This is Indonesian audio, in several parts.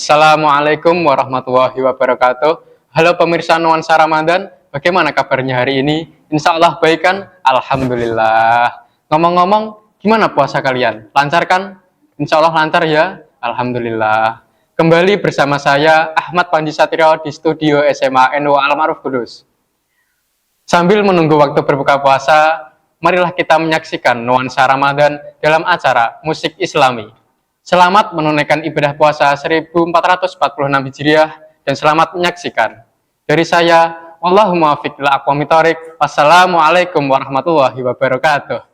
Assalamualaikum warahmatullahi wabarakatuh. Halo pemirsa Nuansa Ramadan, bagaimana kabarnya hari ini? Insya Allah baik kan? Alhamdulillah. Ngomong-ngomong, gimana puasa kalian? Lancar kan? Insya Allah lancar ya? Alhamdulillah. Kembali bersama saya Ahmad Panji Satrio di studio SMA NU Al-Ma'ruf Kudus. Sambil menunggu waktu berbuka puasa, marilah kita menyaksikan nuansa Ramadan dalam acara musik Islami. Selamat menunaikan ibadah puasa 1446 Hijriah dan selamat menyaksikan. Dari saya, Allahumma waffiq ila aqwamit thoriq. Wassalamualaikum warahmatullahi wabarakatuh.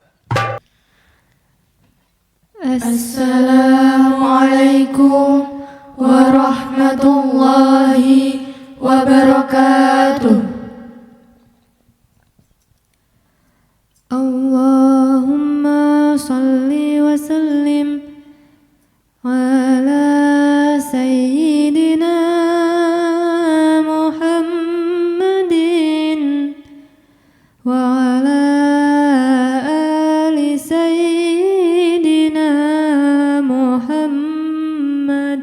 Assalamualaikum warahmatullahi wabarakatuh. Allahumma salli wa sallim ala sayyidina Muhammadin wa ala ali sayyidina Muhammadin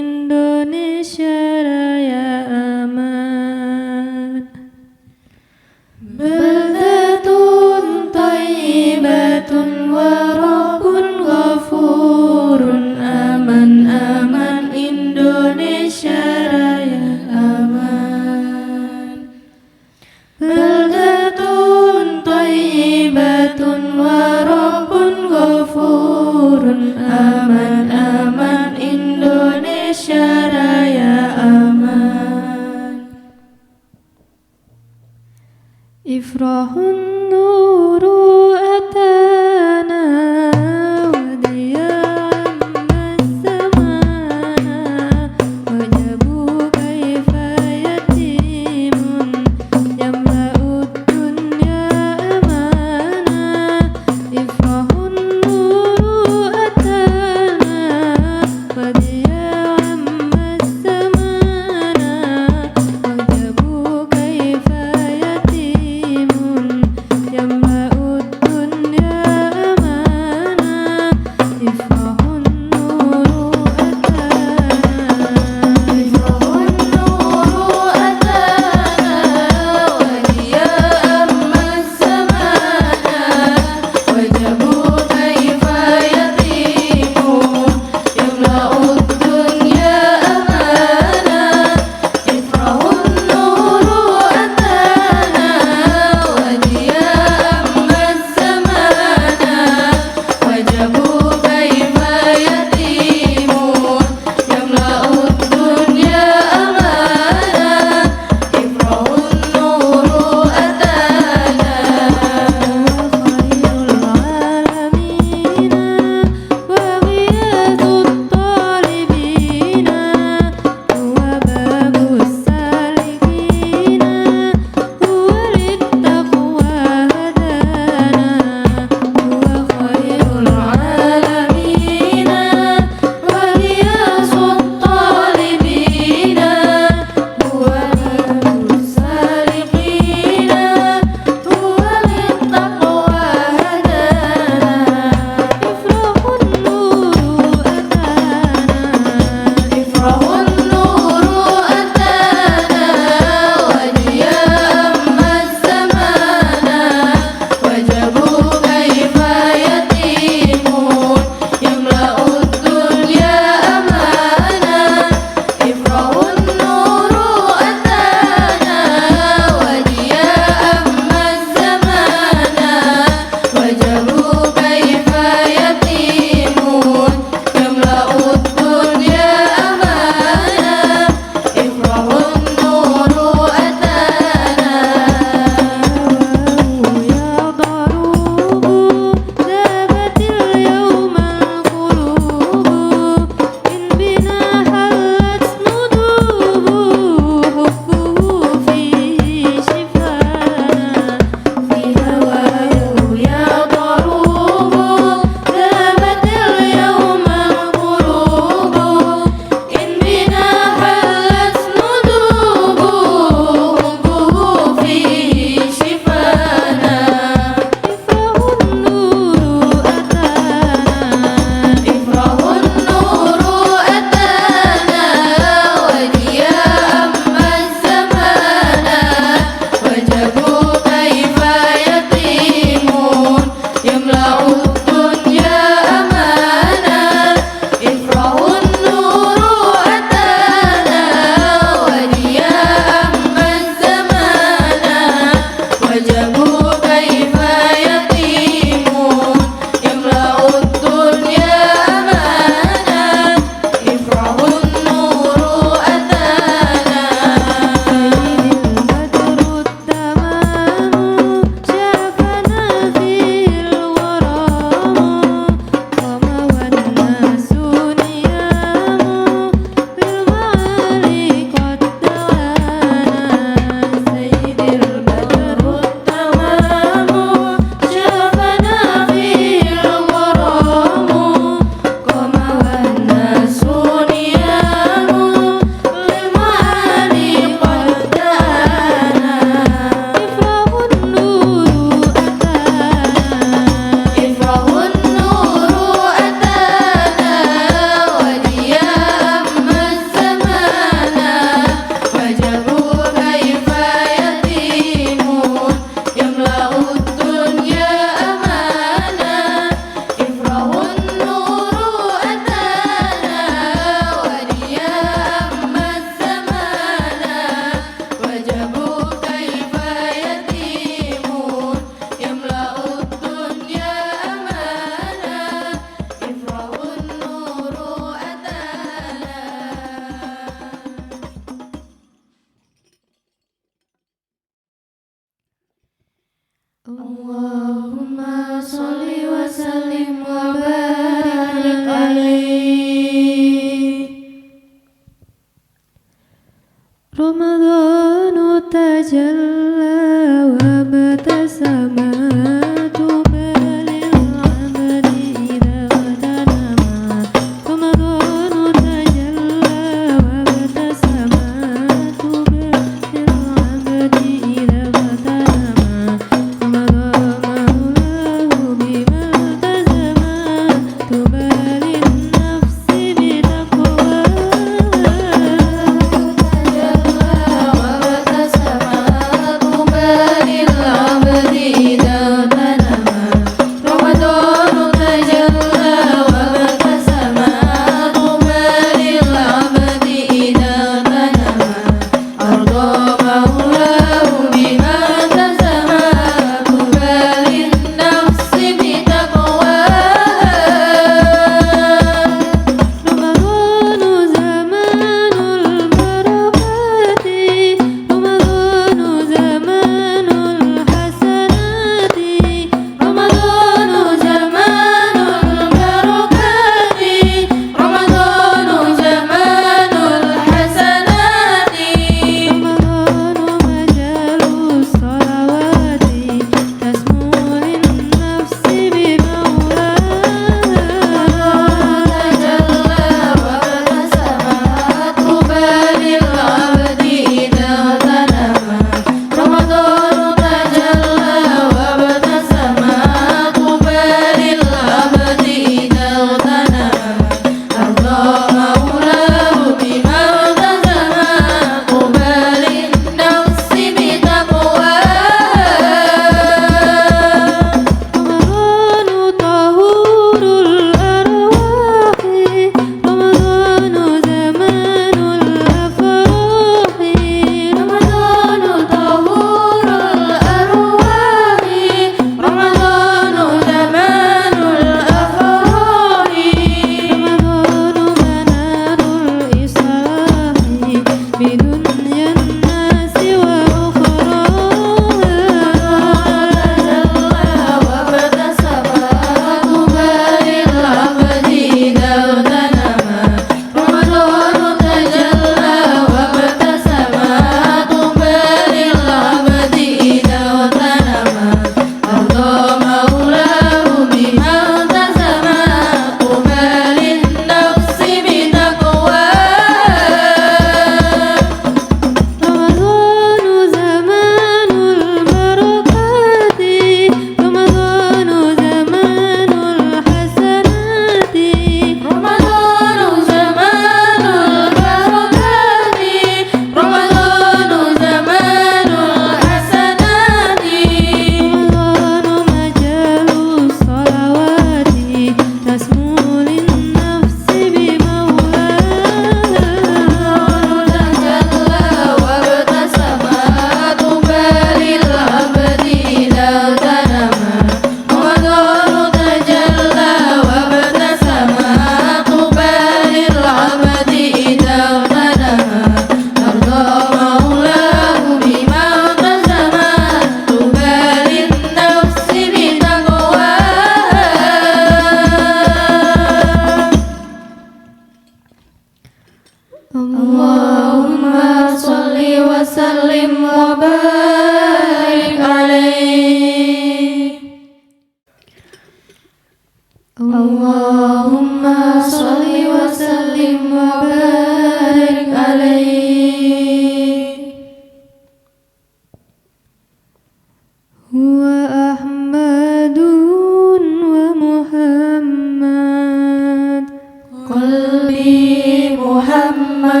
قلبي محمد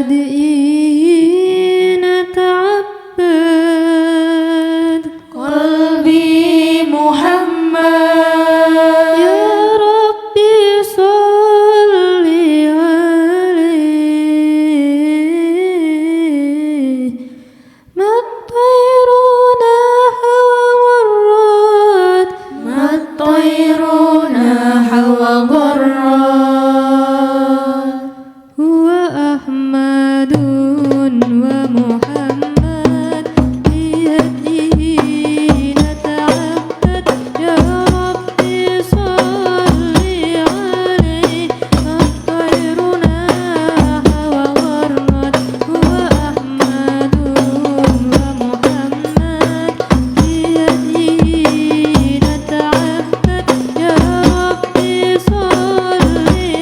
بيده نتعبد قلبي محمد يا ربي صل عليه ما الطير ناح وغرد هو أحمد ومحمد بيده نتعبد يا ربي صل عليه ما الطير ناح وغرد هو أحمد ومحمد بيده نتعبد يا ربي صل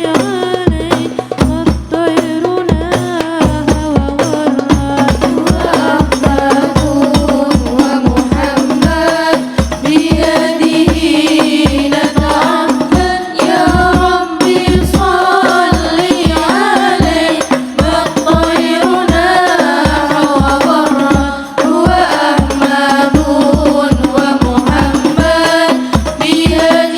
عليه ما الطير ناح وغرد هو أحمد ومحمد بيده نتعبد يا ربي صل عليه ما الطير ناح وغرد هو أحمد ومحمد بيده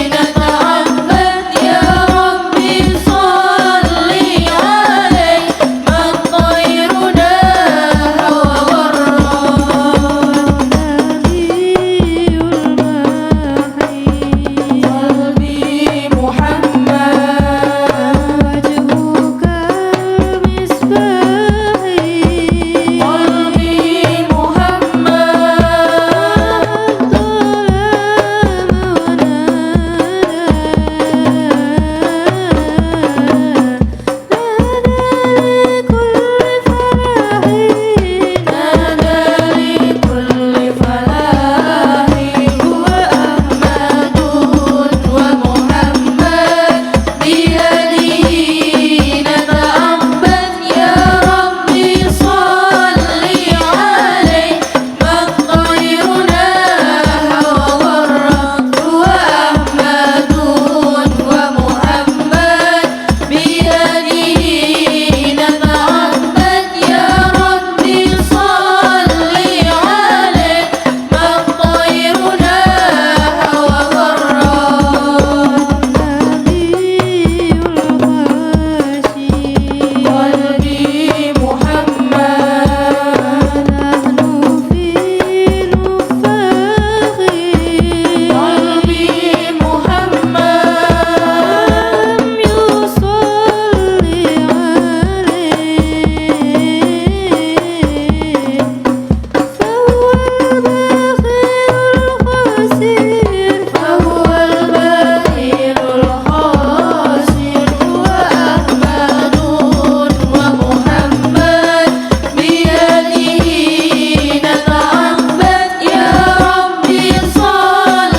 نتعبد يا ربي صل عليه ما الطير ناح وغرد نبي الماحي قلبي محمد وجهك المصباح قلبي محمد نادى لكل فلاح هو أحمد ومحمد بيده نتعبد يا ربي صل عليه ما الطير ناح وغرد هو أحمد ومحمد بيده نتعبد يا ربي صل عليه ما الطير ناح وغرد نبي الغاشي قلبي محمد نحن في نفاخ قلبي محمد لم يصل عليه فهو البخيل الخاسر هو أحمد ومحمد بيده نتعبد يا ربي صل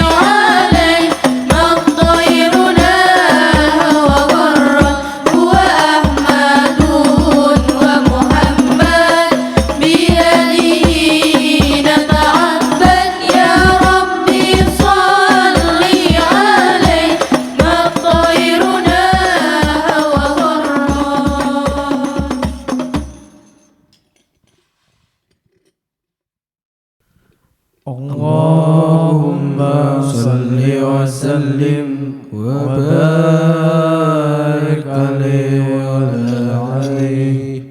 عليه ما الطير ناح وغرد هو أحمد ومحمد بيده نتعبد يا ربي صل عليه ما الطير ناح وغرد اللهم صل وسلم وبارك عليه وعلى عليه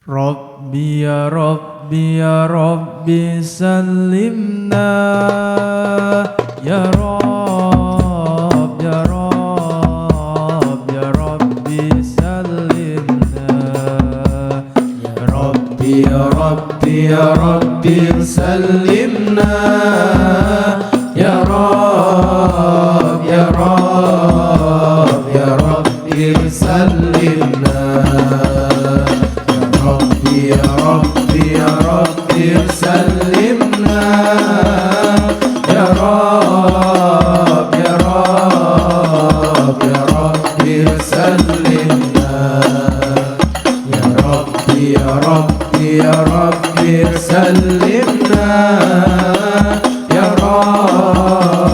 ربي يا ربي يا ربي سلمنا يا رب يا رب يا ربي سلمنا يا ربي يا ربي يا ربي سلمنا يا رب يا رب يا ربي سلمنا يا ربي يا ربي سلمنا يا رب يا رب يا ربي سلمنا يا ربي يا ربي يا ربي سلمنا يا رب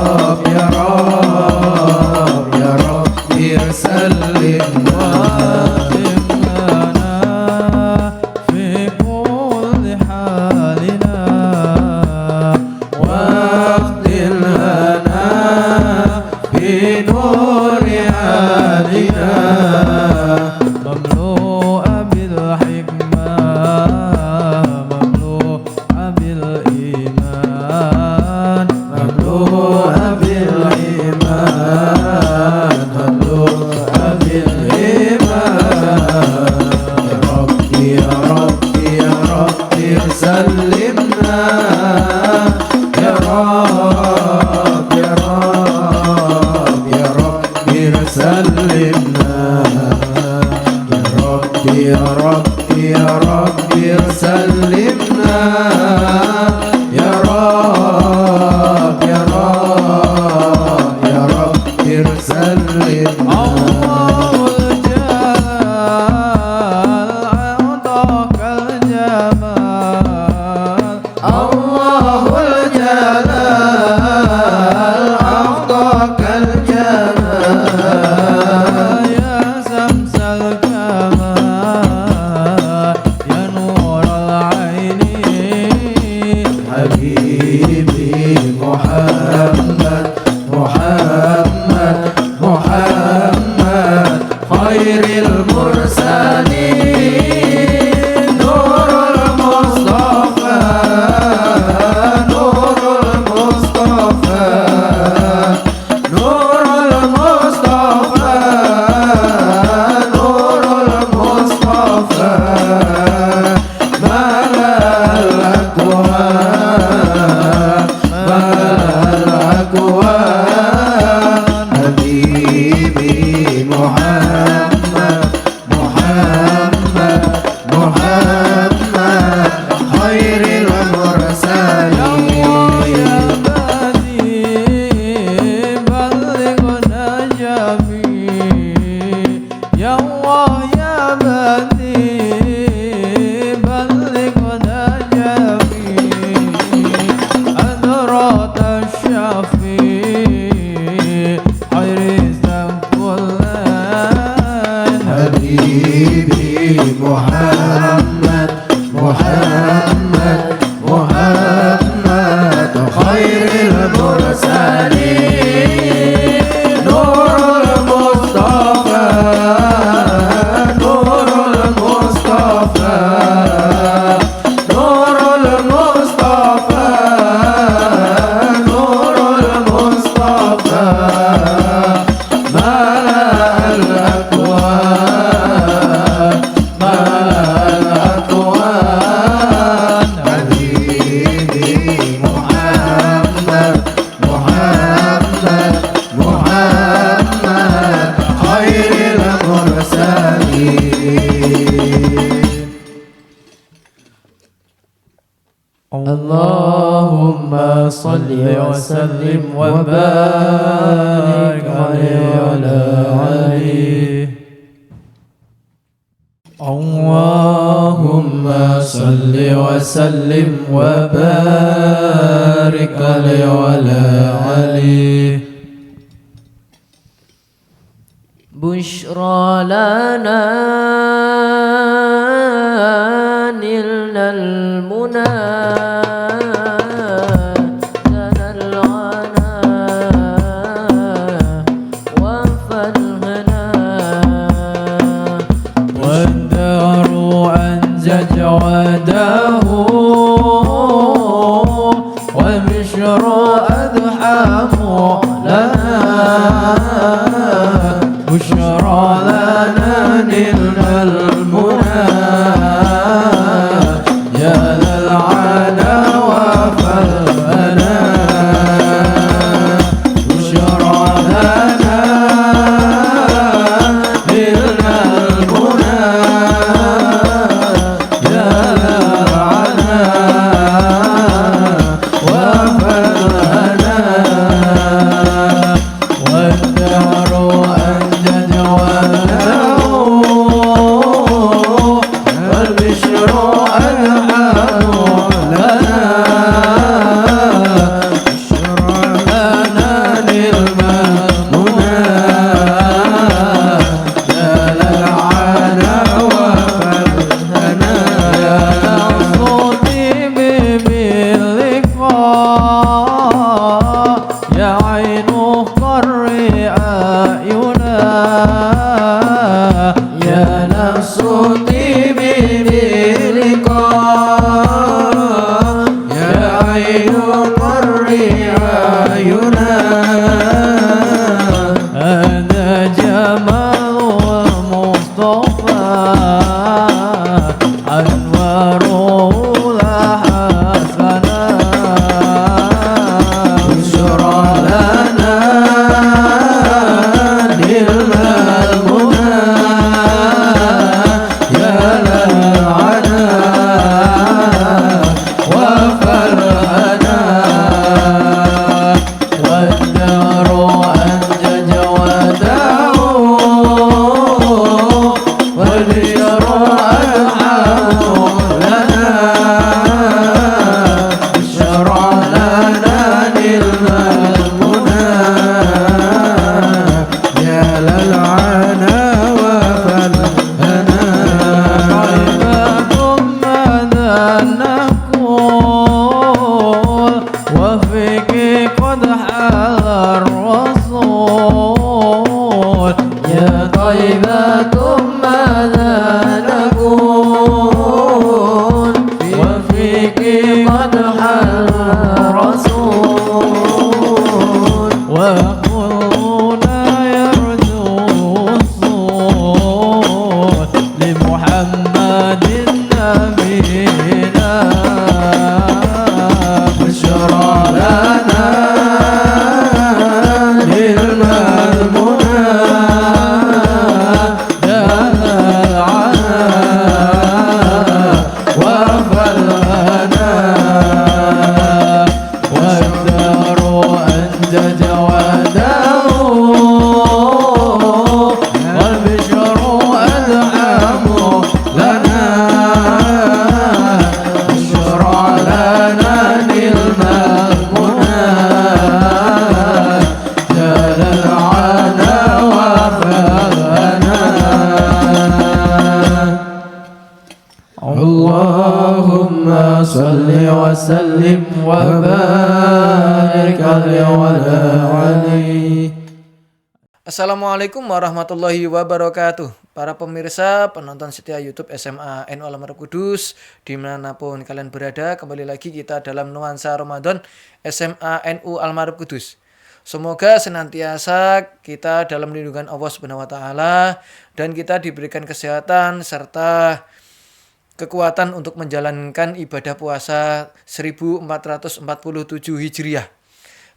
محمد محمد محمد خير المرسلين نور المصطفى نور المصطفى نور المصطفى نور المصطفى ملا الأكوان ملا الأكوان حبيبي محمد محمد محمد خير المرسلين يا بني بلغنا جميع يا الله يا بني بلغنا جميع أدرات الشفيع خير الزمان حبيبي محمد محمد محمد خير المرسلين نور المصطفى نور المصطفى نور المصطفى نور المصطفى ملا الأكوان ملا الأكوان حبيبي محمد محمد محمد خير المرسلين اللهم صل وسلم وبارك عليه وعلى آله اللهم صل وسلم وبارك عليه وعلى آله بشرى لنا نلنا المنى لنا الغنى وفالغنى والدار أنزج وده وبشر أدحام لنا بشرى لنا نلنا المنى يا للعنا وفالغنى بشرى لنا نلنا المنى يا للعنا وفالغنى والدهر أنجد وله والبشر ألحان لنا بشر لنا للمنى يا للعنا وفالهنا يا صوتي باللقاء يا عين قري أعينا يا نفس طيبي بلقاء يا عين قري أعينا هذا جمال المصطفى أنواره لها سنا بشرى لنا نلنا المنى يا للعنا وفالغنى والدار قد حل الرسول يا طيبة ماذا نقول وفيك قد حل الرسول وقلنا يرجو الصوت لمحمد نبينا بشرى لنا نلنا المنى جاء العنا وفى الغنى والدار أنجج وده والبشر أدعم لنا بشرى لنا نلنا المنى جل العنا وفانا اللهم صل وسلم وبارك عليه. Assalamualaikum warahmatullahi wabarakatuh. Para pemirsa, penonton setia YouTube SMA NU Al-Marif Kudus, dimanapun kalian berada, kembali lagi kita dalam nuansa Ramadan SMA NU Al-Marif Kudus. Semoga senantiasa kita dalam lindungan Allah Subhanahu wa taala dan kita diberikan kesehatan serta kekuatan untuk menjalankan ibadah puasa 1447 Hijriah.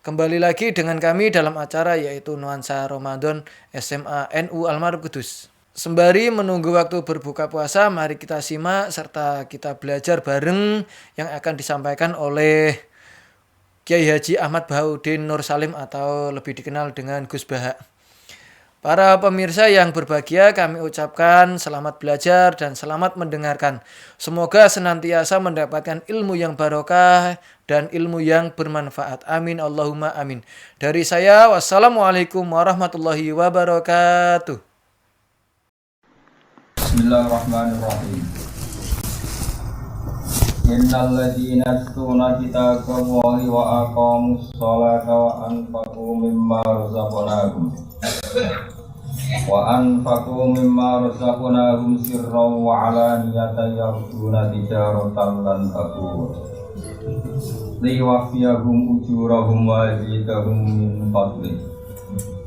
Kembali lagi dengan kami dalam acara yaitu Nuansa Ramadan SMA NU Al-Marif Kudus. Sembari menunggu waktu berbuka puasa, mari kita simak serta kita belajar bareng yang akan disampaikan oleh Kiai Haji Ahmad Bahaudin Nur Salim atau lebih dikenal dengan Gus Baha. Para pemirsa yang berbahagia, kami ucapkan selamat belajar dan selamat mendengarkan. Semoga senantiasa mendapatkan ilmu yang barokah dan ilmu yang bermanfaat. Amin Allahumma amin. Dari saya, wassalamualaikum warahmatullahi wabarakatuh. Bismillahirrahmanirrahim. Innal ladzina yastuna kitaballahi wa aqamus sholata wa anfaqu mimma razaqnahum sirran wa alaniyatan yarjuna tijaratan lan tabur liwafiyahum ujurahum wa yazidahum min fadlih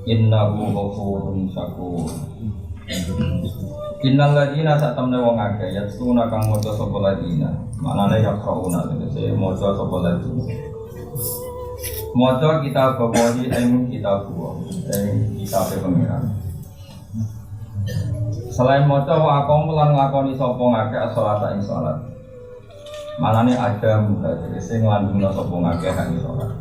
innahu ghafurun syakur. Innal ladzina satamne wong akeh yastuna kang maca sapa ladzina manane yaqrauna tegese maca sapa ladzina maca kitab bawahi ing kitab pengiran. Selain maca wa aqam lan nglakoni sapa ngakeh salat ing salat. Manane ada muda tegese nglandungna sapa ngakeh ing salat.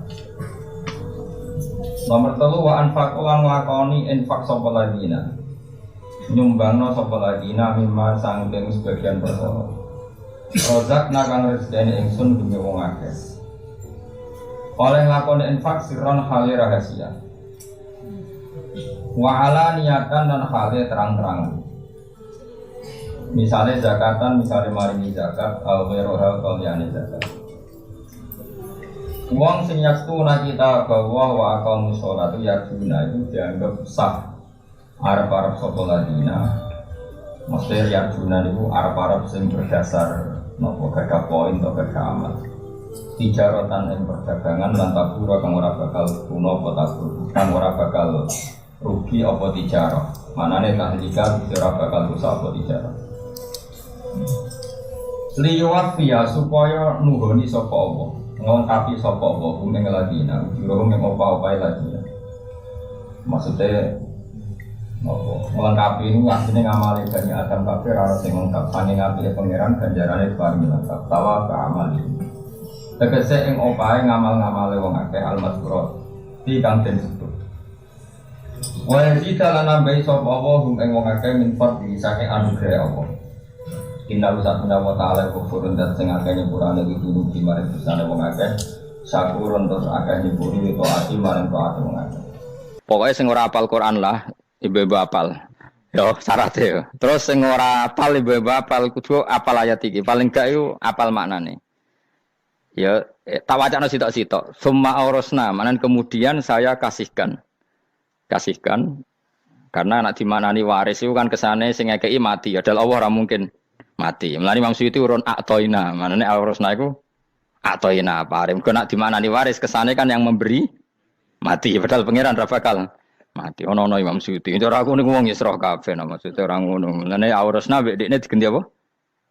Nomor 3 wa anfaq lan nglakoni infak sapa ladzina. Nyumbangno sapa ladzina mimma sangking sebagian perkara. Rozakna kang rezekine ingsun duwe wong akeh. Oleh nglakoni infak sirron hale rahasia. Wa ala niatan dan hale terang-terangan. Misalnya zakatan, misalnya maringi zakat, al-ghairuha qaliyane zakat. Wong sing yastuna kita bahwa wa aqamus sholat itu dianggap sah. Arab-arab sapa ladina. Mesti yarjuna niku Arab-arab sing berdasar napa gadah poin atau gadah amal. Tijaratan ing perdagangan lan tabura kang ora bakal kuno apa tabur, kang ora bakal rugi apa tijarah. Manane tahlika ora bakal rusak apa tijarah. Liwat via supaya nuhoni sapa Allah, nglengkapi sapa Allah ing ladina, ujurung ing apa-apa ladina. Maksudnya melengkapi ini artinya ngamali dari Adam kafir harus yang lengkap saking apike pangeran ganjarane bareng lengkap tawa ke amal ini tegese ing opahe ngamal-ngamale wong akeh al-mazkurat di kang den sebut wa yazida lan nambahi sapa Allah ing wong akeh min fadli saking anugerah Allah inna subhanahu wa ta'ala kufurun dan sing akeh nyepurane iki dugi marang dosane wong akeh syakurun terus akeh nyepuri to ati marang taat wong akeh pokoke sing ora hafal Quran lah ibu-ibu apal, yo syaratnya. Terus sing ora apal ibu-ibu apal kudu apal ayat iki. Paling gak yo apal maknane. Ya, tak wacana sitok-sitok. Summa aurasna, manan kemudian saya kasihkan. Kasihkan karena anak dimanani waris itu kan kesane sing ngekeki mati. Ya Allah ora mungkin mati. Mulane Imam Suyuti urun atoina, manane aurasna iku atoina paring. Kok nak dimanani waris kesane kan yang memberi mati. Padahal pangeran ra bakal mati. Ono Imam Suyuti. Cara aku niku wong Isra kabeh nah maksudnya ora ngono. Mulane aurasna mbek dekne diganti apa?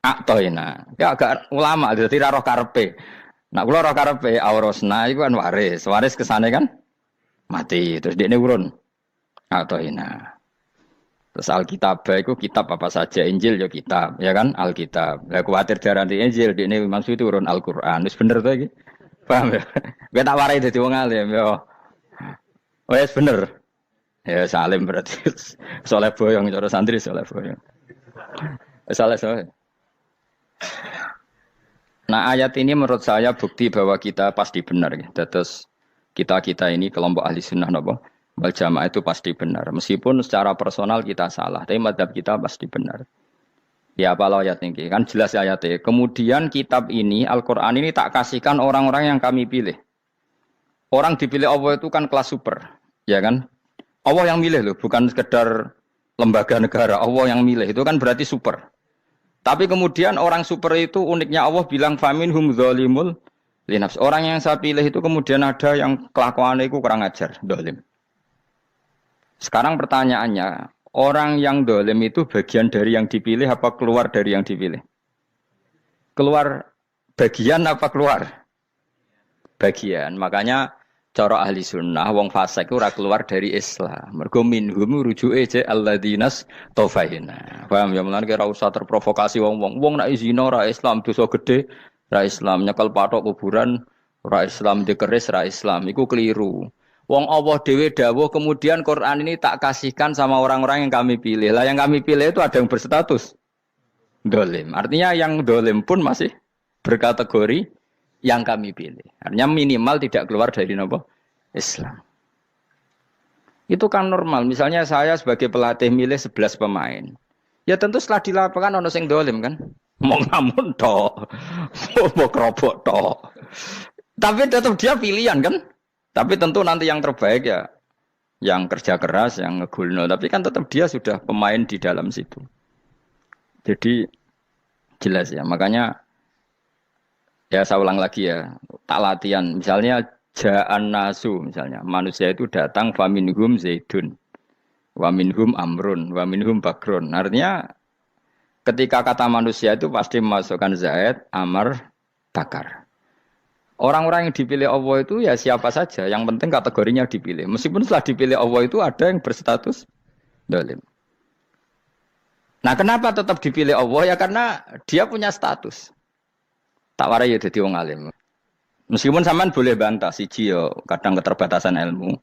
Atoina. Ya agak ulama dadi ra roh karepe. Nak kula roh karepe aurasna iku kan waris. Waris kesane kan mati. Terus dekne urun atoina. Terus Alkitab itu kitab apa saja, Injil ya kitab, ya kan Alkitab. Lah kuwatir darah di Injil, di ini maksud itu urun Al-Qur'an. Wis bener to iki? Paham ya? Gue tak warai dadi wong alim ya. Wis bener. Ya salim berarti. Soleh boyong cara santri soleh boyong. Soleh. Nah, ayat ini menurut saya bukti bahwa kita pasti benar ya. Terus kita ini kelompok ahli sunnah napa? Wal jamaah itu pasti benar. Meskipun secara personal kita salah, tapi mazhab kita pasti benar. Ya apa ayat ini? Kan jelas ayatnya. Kemudian kitab ini, Al-Quran ini tak kasihkan orang-orang yang kami pilih. Orang dipilih Allah itu kan kelas super. Ya kan? Allah yang milih loh, bukan sekedar lembaga negara. Allah yang milih, itu kan berarti super. Tapi kemudian orang super itu uniknya Allah bilang, faminhum dzalimul linafs. Orang yang saya pilih itu kemudian ada yang kelakuannya itu kurang ajar, zalim. Sekarang pertanyaannya, orang yang dolim itu bagian dari yang dipilih apa keluar dari yang dipilih? Keluar bagian apa keluar? Bagian. Makanya cara ahli sunnah, wong fasik itu keluar dari Islam. Mergo minhum rujuke je alladinas tofahina. Paham ya? Mulane kira usah terprovokasi wong-wong. Wong nek zina ra Islam dosa gede, ra Islam nyekel patok kuburan, ra Islam dikeris, ra Islam. Iku keliru. Wong Allah dhewe dawuh kemudian Quran ini tak kasihkan sama orang-orang yang kami pilih. Lah yang kami pilih itu ada yang berstatus dolim. Artinya yang dolim pun masih berkategori yang kami pilih. Artinya minimal tidak keluar dari nopo Islam. Itu kan normal. Misalnya saya sebagai pelatih milih 11 pemain. Ya tentu setelah di lapangan ono sing dolim kan. Mau ngamun tok. Mau kerobok tok. Tapi tetap dia pilihan kan. Tapi tentu nanti yang terbaik ya yang kerja keras, yang ngegulno. Tapi kan tetap dia sudah pemain di dalam situ. Jadi jelas ya. Makanya ya saya ulang lagi ya. Tak latihan. Misalnya ja'an nasu. Misalnya manusia itu datang faminhum zaidun. Waminhum amrun. Waminhum bakrun. Artinya ketika kata manusia itu pasti memasukkan Zaid, Amr, Bakar. Orang-orang yang dipilih Allah itu ya siapa saja. Yang penting kategorinya dipilih. Meskipun setelah dipilih Allah itu ada yang berstatus dolim. Nah kenapa tetap dipilih Allah? Ya karena dia punya status. Tak warai ya jadi wong alim. Meskipun sampean boleh bantah. Siji yo kadang keterbatasan ilmu.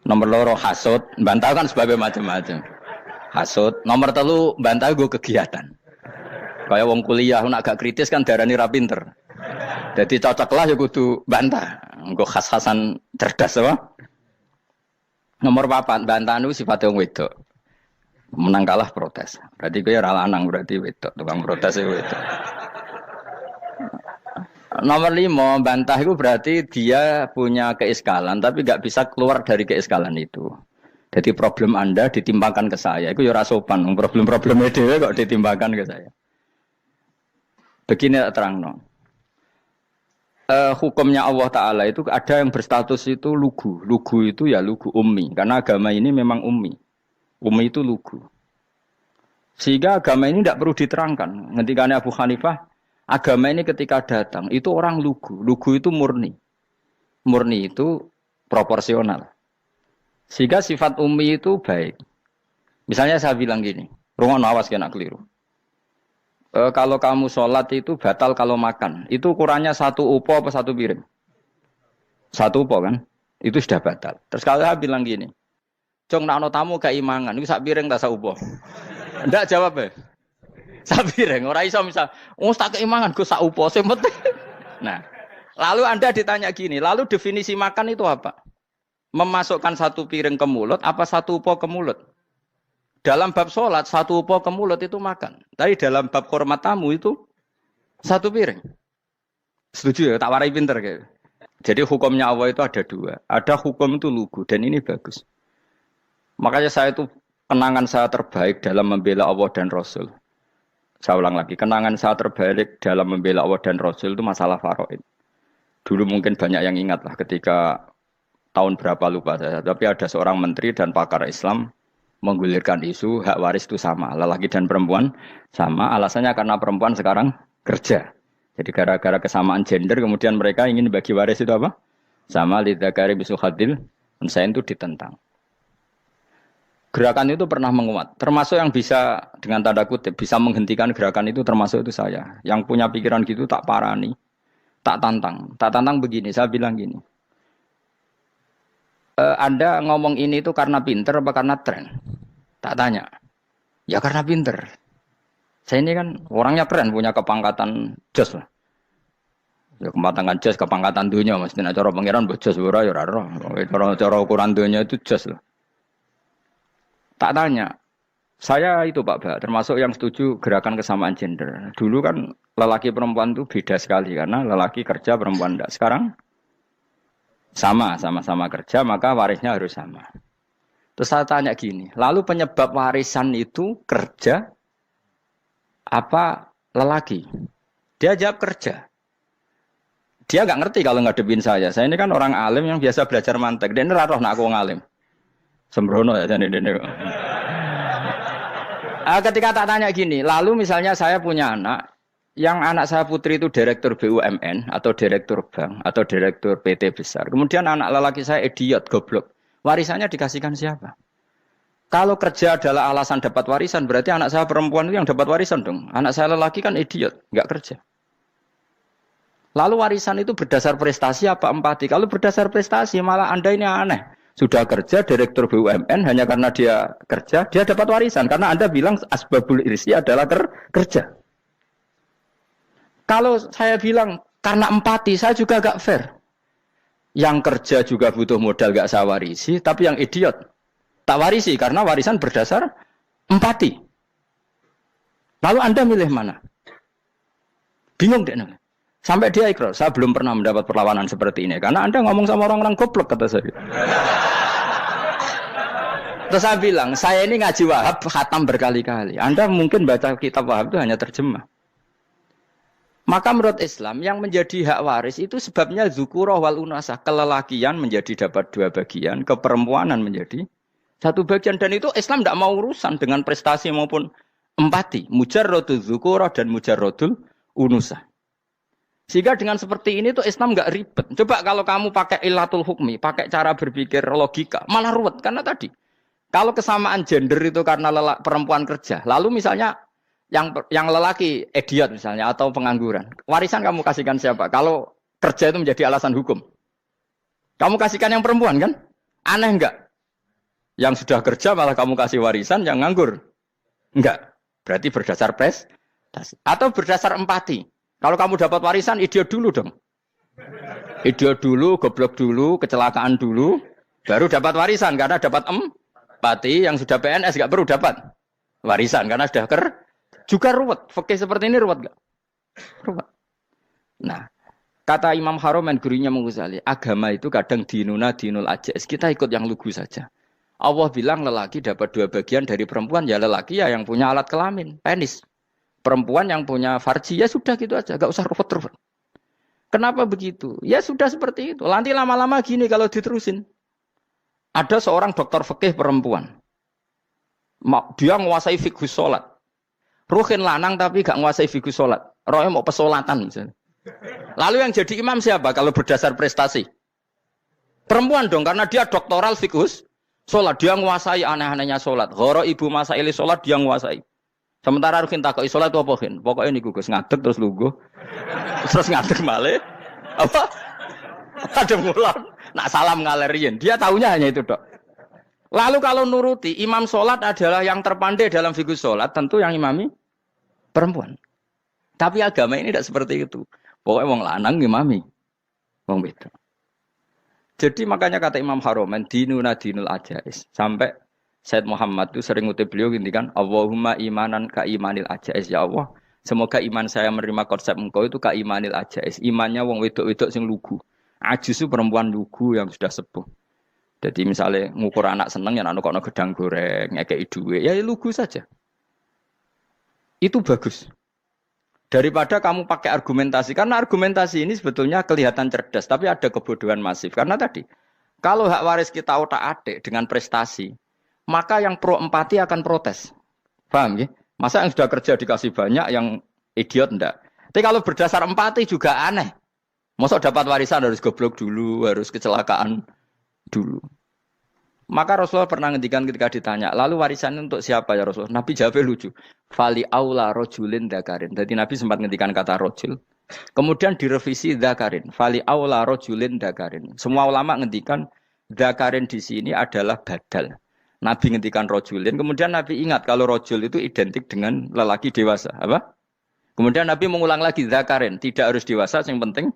Nomor loro hasud. Bantah kan sebabnya macam-macam. Hasud. Nomor telu bantah gue kegiatan. Kayak wong kuliah nak agak kritis kan darani ra pinter. Jadi cocoklah ya kudu bantah. Engko khas-khasan cerdas apa? Nomor 4 bantah niku sifate wong wedok. Menang kalah protes. Berarti kowe ora lanang berarti wedok, tukang protes itu wedok. Nomor 5 bantah itu berarti dia punya keiskalan tapi enggak bisa keluar dari keiskalan itu. Jadi problem Anda ditimbangkan ke saya. Itu ya ora sopan. Problem-problemnya dhewe kok ditimbangkan ke saya. Begini terangno. Hukumnya Allah Ta'ala itu ada yang berstatus itu lugu. Lugu itu ya lugu ummi. Karena agama ini memang ummi. Ummi itu lugu. Sehingga agama ini tidak perlu diterangkan. Ketika Abu Hanifah, agama ini ketika datang, itu orang lugu. Lugu itu murni. Murni itu proporsional. Sehingga sifat ummi itu baik. Misalnya saya bilang gini, rungono awas kena keliru. Kalau kamu sholat itu batal kalau makan. Itu ukurannya 1 upo apa 1 piring? 1 upo kan? Itu sudah batal. Terus kalau saya bilang gini, Jong nak tamu gak imangan, itu 1 piring tak 1 upo. Enggak jawab ya? 1 piring, orang iso misal, tak keimangan, gue 1 upo. Nah, lalu Anda ditanya gini, lalu definisi makan itu apa? Memasukkan 1 piring ke mulut, apa 1 upo ke mulut? Dalam bab sholat, 1 upo ke mulut itu makan. Tapi dalam bab hormat tamu itu 1 piring. Setuju ya? Tak warai pinter kayak. Jadi hukumnya Allah itu ada dua. Ada hukum itu lugu dan ini bagus. Makanya saya itu kenangan saya terbaik dalam membela Allah dan Rasul. Saya ulang lagi, kenangan saya terbaik dalam membela Allah dan Rasul itu masalah faraid. Dulu mungkin banyak yang ingat lah ketika tahun berapa lupa saya. Tapi ada seorang menteri dan pakar Islam menggulirkan isu hak waris itu sama. Lelaki dan perempuan sama. Alasannya karena perempuan sekarang kerja. Jadi gara-gara kesamaan gender kemudian mereka ingin bagi waris itu apa? Sama lidzakari bisul hadil unsain itu ditentang. Gerakan itu pernah menguat. Termasuk yang bisa dengan tanda kutip bisa menghentikan gerakan itu termasuk itu saya. Yang punya pikiran gitu tak parani, tak tantang. Tak tantang begini, saya bilang gini. Anda ngomong ini itu karena pinter apa karena tren? Tak tanya. Ya karena pinter. Saya ini kan orangnya keren, punya kepangkatan jos lah. Ya kepangkatan jos, kepangkatan dunia. Maksudnya cara pangeran jos ora ya ora. Cara ukuran dunia itu jos lah. Tak tanya. Saya itu Pak, termasuk yang setuju gerakan kesamaan gender. Dulu kan lelaki perempuan itu beda sekali karena lelaki kerja perempuan enggak. Sekarang sama-sama kerja maka warisnya harus sama. Terus saya tanya gini, lalu penyebab warisan itu kerja apa lelaki? Dia jawab kerja. Dia nggak ngerti kalau ngadepin saya. Saya ini kan orang alim yang biasa belajar mantek. Dia ini roh nak aku ngalim. Sembrono ya jadi ini. Ketika tak tanya gini, lalu misalnya saya punya anak, yang anak saya putri itu direktur BUMN atau direktur bank atau direktur PT besar. Kemudian anak lelaki saya idiot, goblok. Warisannya dikasihkan siapa? Kalau kerja adalah alasan dapat warisan, berarti anak saya perempuan itu yang dapat warisan dong. Anak saya lelaki kan idiot, nggak kerja. Lalu warisan itu berdasar prestasi apa empati? Kalau berdasar prestasi malah Anda ini aneh. Sudah kerja direktur BUMN hanya karena dia kerja, dia dapat warisan. Karena Anda bilang asbabul irsi adalah kerja. Kalau saya bilang karena empati, saya juga gak fair. Yang kerja juga butuh modal gak saya warisi, tapi yang idiot tak warisi karena warisan berdasar empati. Lalu Anda milih mana? Bingung deh. Sampai dia ikrar, saya belum pernah mendapat perlawanan seperti ini. Karena Anda ngomong sama orang-orang goblok, kata saya. Terus saya bilang, saya ini ngaji Wahab, khatam berkali-kali. Anda mungkin baca kitab Wahab itu hanya terjemah. Maka menurut Islam, yang menjadi hak waris itu sebabnya zukurah wal unasah. Kelelakian menjadi dapat 2 bagian, keperempuanan menjadi 1 bagian. Dan itu Islam tidak mau urusan dengan prestasi maupun empati. Mujarrodul zukurah dan mujarrodul unusah. Sehingga dengan seperti ini tuh Islam nggak ribet. Coba kalau kamu pakai ilatul hukmi, pakai cara berpikir logika, malah ruwet. Karena tadi, kalau kesamaan gender itu karena perempuan kerja, lalu misalnya yang lelaki idiot misalnya atau pengangguran, warisan kamu kasihkan siapa? Kalau kerja itu menjadi alasan hukum, kamu kasihkan yang perempuan kan? Aneh nggak? Yang sudah kerja malah kamu kasih warisan, yang nganggur enggak? Berarti berdasar prestasi atau berdasar empati. Kalau kamu dapat warisan, idiot dulu dong. Idiot dulu, goblok dulu, kecelakaan dulu, baru dapat warisan. Karena dapat empati, yang sudah PNS gak perlu dapat warisan. Karena sudah juga ruwet. Fikih seperti ini ruwet gak? Ruwet. Nah, kata Imam Haromen, gurunya Ghazali, agama itu kadang dinuna dinul ajais. Kita ikut yang lugu saja. Allah bilang lelaki dapat 2 bagian dari perempuan, ya lelaki ya yang punya alat kelamin, penis. Perempuan yang punya farji, ya sudah gitu aja, gak usah ruwet-ruwet. Kenapa begitu? Ya sudah seperti itu. Nanti lama-lama gini kalau diterusin. Ada seorang dokter fikih perempuan. Dia menguasai fikih sholat. Ruhin lanang tapi gak menguasai fikih sholat. Rohnya mau pesolatan misalnya. Lalu yang jadi imam siapa kalau berdasar prestasi? Perempuan dong, karena dia doktoral fikih sholat. Dia menguasai aneh-anehnya sholat. Ghoro ibu masaili sholat dia menguasai. Sementara Rukin takut sholat itu apa Rukin? Pokoknya ini gugus ngadeg terus lugu. Terus ngadeg malih. Apa? Ada mulan. Nak salam ngalerin. Dia tahunya hanya itu dok. Lalu kalau nuruti imam sholat adalah yang terpandai dalam fikih sholat. Tentu yang imami perempuan. Tapi agama ini tidak seperti itu. Pokoknya wong lanang imami. Wong beda. Jadi makanya kata Imam Haromen dinuna dinul ajais. Sampai Said Muhammad itu sering ngutip beliau gini kan, Allahumma imanan ka imanil ajais, ya Allah. Semoga iman saya menerima konsep engkau itu ka imanil ajais. Imannya wong wedok-wedok sing lugu. Ajis itu perempuan lugu yang sudah sepuh. Jadi misalnya ngukur anak seneng ya anak kono gedang goreng, ngekei duwe, ya lugu saja. Itu bagus. Daripada kamu pakai argumentasi, karena argumentasi ini sebetulnya kelihatan cerdas, tapi ada kebodohan masif. Karena tadi, kalau hak waris kita otak-atik dengan prestasi, maka yang pro empati akan protes. Paham ya? Masa yang sudah kerja dikasih banyak, yang idiot enggak? Tapi kalau berdasar empati juga aneh. Masa dapat warisan harus goblok dulu, harus kecelakaan dulu. Maka Rasulullah pernah ngendikan ketika ditanya, lalu warisannya untuk siapa ya Rasulullah? Nabi jawabnya lucu. Fali aula rojulin dakarin. Jadi Nabi sempat ngendikan kata rojul. Kemudian direvisi dakarin. Fali aula rojulin dakarin. Semua ulama ngendikan dakarin di sini adalah badal. Nabi ngendikan rojulin. Kemudian Nabi ingat kalau rojul itu identik dengan lelaki dewasa. Apa? Kemudian Nabi mengulang lagi dakarin. Tidak harus dewasa, yang penting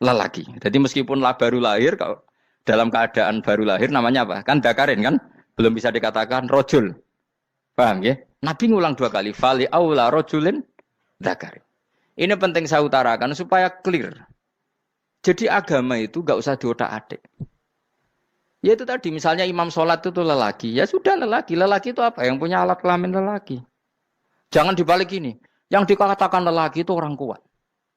lelaki. Jadi meskipun baru lahir, kalau dalam keadaan baru lahir namanya apa? Kan dakarin kan? Belum bisa dikatakan rojul. Paham ya? Nabi ngulang 2 kali. Fali aula rojulin dakarin. Ini penting saya utarakan supaya clear. Jadi agama itu gak usah diotak-atik. Ya itu tadi misalnya imam sholat itu lelaki. Ya sudah lelaki. Lelaki itu apa? Yang punya alat kelamin lelaki. Jangan dibalik ini. Yang dikatakan lelaki itu orang kuat.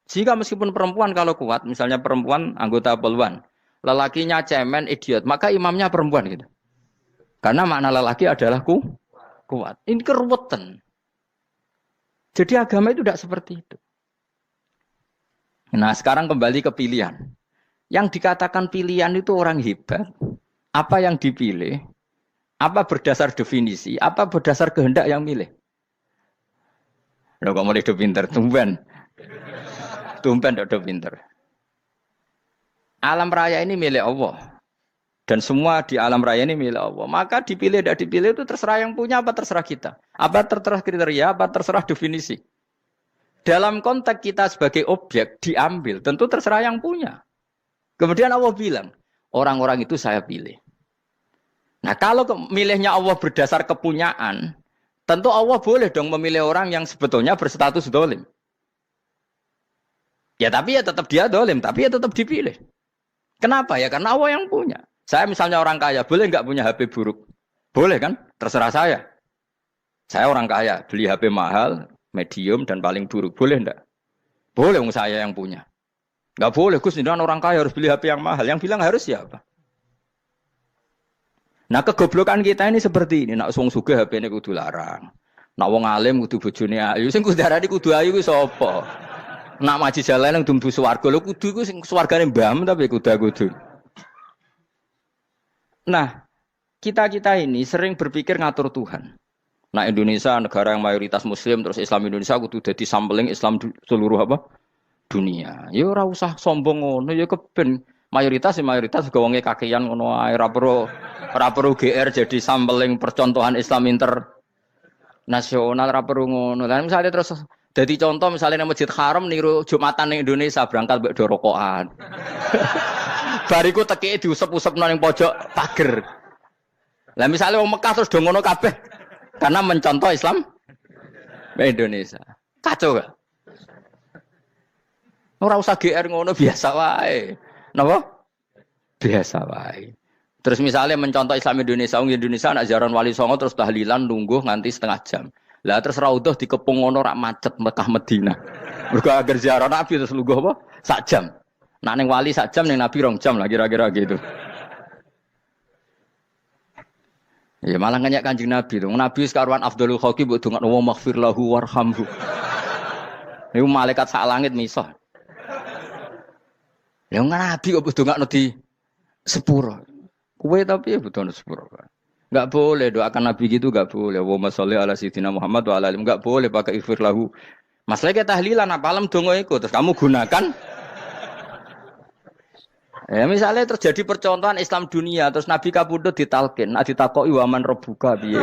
Sehingga meskipun perempuan kalau kuat, misalnya perempuan anggota poluan, lelakinya cemen, idiot, maka imamnya perempuan gitu. Karena makna lelaki adalah kuat. Ini keruwetan. Jadi agama itu tidak seperti itu. Nah sekarang kembali ke pilihan. Yang dikatakan pilihan itu orang hebat. Apa yang dipilih? Apa berdasar definisi? Apa berdasar kehendak yang milih? Loh kok mulai do pinter, Tumpen udah pinter. Alam raya ini milik Allah. Dan semua di alam raya ini milik Allah. Maka dipilih tidak dipilih itu terserah yang punya apa terserah kita. Apa terserah kriteria, apa terserah definisi. Dalam konteks kita sebagai objek diambil, tentu terserah yang punya. Kemudian Allah bilang, orang-orang itu saya pilih. Nah kalau milihnya Allah berdasar kepunyaan, tentu Allah boleh dong memilih orang yang sebetulnya berstatus dolim. Ya tapi ya tetap dia dolim, tapi ya tetap dipilih. Kenapa ya? Karena Allah yang punya. Saya misalnya orang kaya, boleh nggak punya HP buruk? Boleh kan? Terserah saya. Saya orang kaya, beli HP mahal, medium, dan paling buruk. Boleh nggak? Boleh saya yang punya. Nggak boleh, Gus, dengan orang kaya harus beli HP yang mahal. Yang bilang harus siapa? Nah kegoblokan kita ini seperti ini. Nak wong sugih HP ini kudu larang. Nak wong alim kudu bojone ayu. Sing kudu darani kudu ayu ku sapa? Nak maji jalan yang dumbu swarga lho kudu iku sing swargane mbam tapi kudu. Nah, kita ini sering berpikir ngatur Tuhan. Nah, Indonesia negara yang mayoritas muslim terus Islam Indonesia kudu dadi sampling Islam seluruh apa? Dunia. Ya ora usah sombong ngono ya keben mayoritas juga wonge kakean ngono ae ora perlu GR jadi sampling percontohan Islam internasional ora perlu ngono. Lah misalnya terus jadi contoh misalnya di Masjid Haram niru Jumatan di Indonesia berangkat mbek do rokokan. Bariku teki diusep-usep nang pojok pager. Lah misalnya wong Mekah terus do ngono kabeh karena mencontoh Islam Indonesia. Kacau gak? Ora usah GR ngono biasa wae. Napa? Biasa wae. Terus misalnya mencontoh Islam Indonesia, wong Indonesia nak ziarah Wali Songo terus tahlilan nunggu nganti setengah jam. Lah terus raudhah dikepung ngono rak macet Mekah Madinah. Mergo agar ziarah Nabi terus lungguh apa? Sak jam. Nak ning wali sak jam ning Nabi 2 jam lah kira-kira gitu. Ya malah nganyak Kanjeng Nabi to. Nabi sekaruan afdhalul khalqi mbok dongakno wa maghfir lahu warhamhu. Niku malaikat sak langit misah. Ya Nabi kok dongakno di sepuro. Kowe tapi ya betul sepuro. Enggak boleh doakan Nabi gitu, enggak boleh. Allahumma sholli ala sayyidina Muhammad wa ala alihi. Enggak boleh pakai ighfir lahu. Masalah kita tahlilan apa alam donga iku terus kamu gunakan. Ya misalnya terjadi percontohan Islam dunia terus Nabi kapundhut ditalkin, nek ditakoki waman rebuka piye.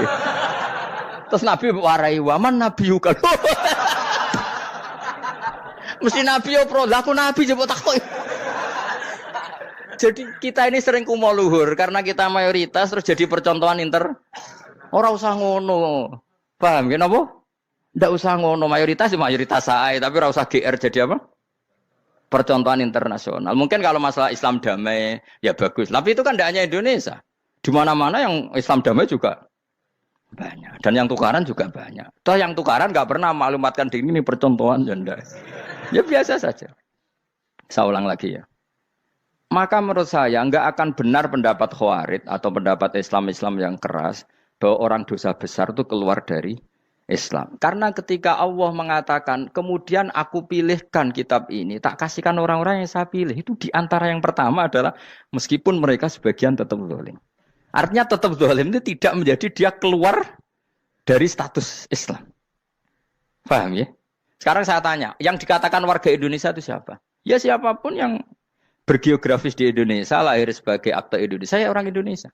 Terus Nabi warai waman nabiyuka. Mesti Nabi yo pro, lah aku Nabi jebok takoki. Jadi kita ini sering kumo luhur karena kita mayoritas terus jadi percontohan Ora usah ngono. Paham ya napa? Ndak usah ngono, mayoritas sae, tapi ora usah GR jadi apa? Percontohan internasional. Mungkin kalau masalah Islam damai ya bagus, tapi itu kan tidak hanya Indonesia. Di mana-mana yang Islam damai juga banyak, dan yang tukaran juga banyak. Toh yang tukaran nggak pernah maklumatkan diri ini percontohan janda. Ya biasa saja. Saya ulang lagi ya. Maka menurut saya nggak akan benar pendapat Khawarij atau pendapat Islam yang keras bahwa orang dosa besar itu keluar dari Islam. Karena ketika Allah mengatakan, kemudian aku pilihkan kitab ini, tak kasihkan orang-orang yang saya pilih. Itu diantara yang pertama adalah meskipun mereka sebagian tetap zalim. Artinya tetap zalim itu tidak menjadi dia keluar dari status Islam. Paham ya? Sekarang saya tanya, yang dikatakan warga Indonesia itu siapa? Ya siapapun yang bergeografis di Indonesia, lahir sebagai akte Indonesia, ya orang Indonesia.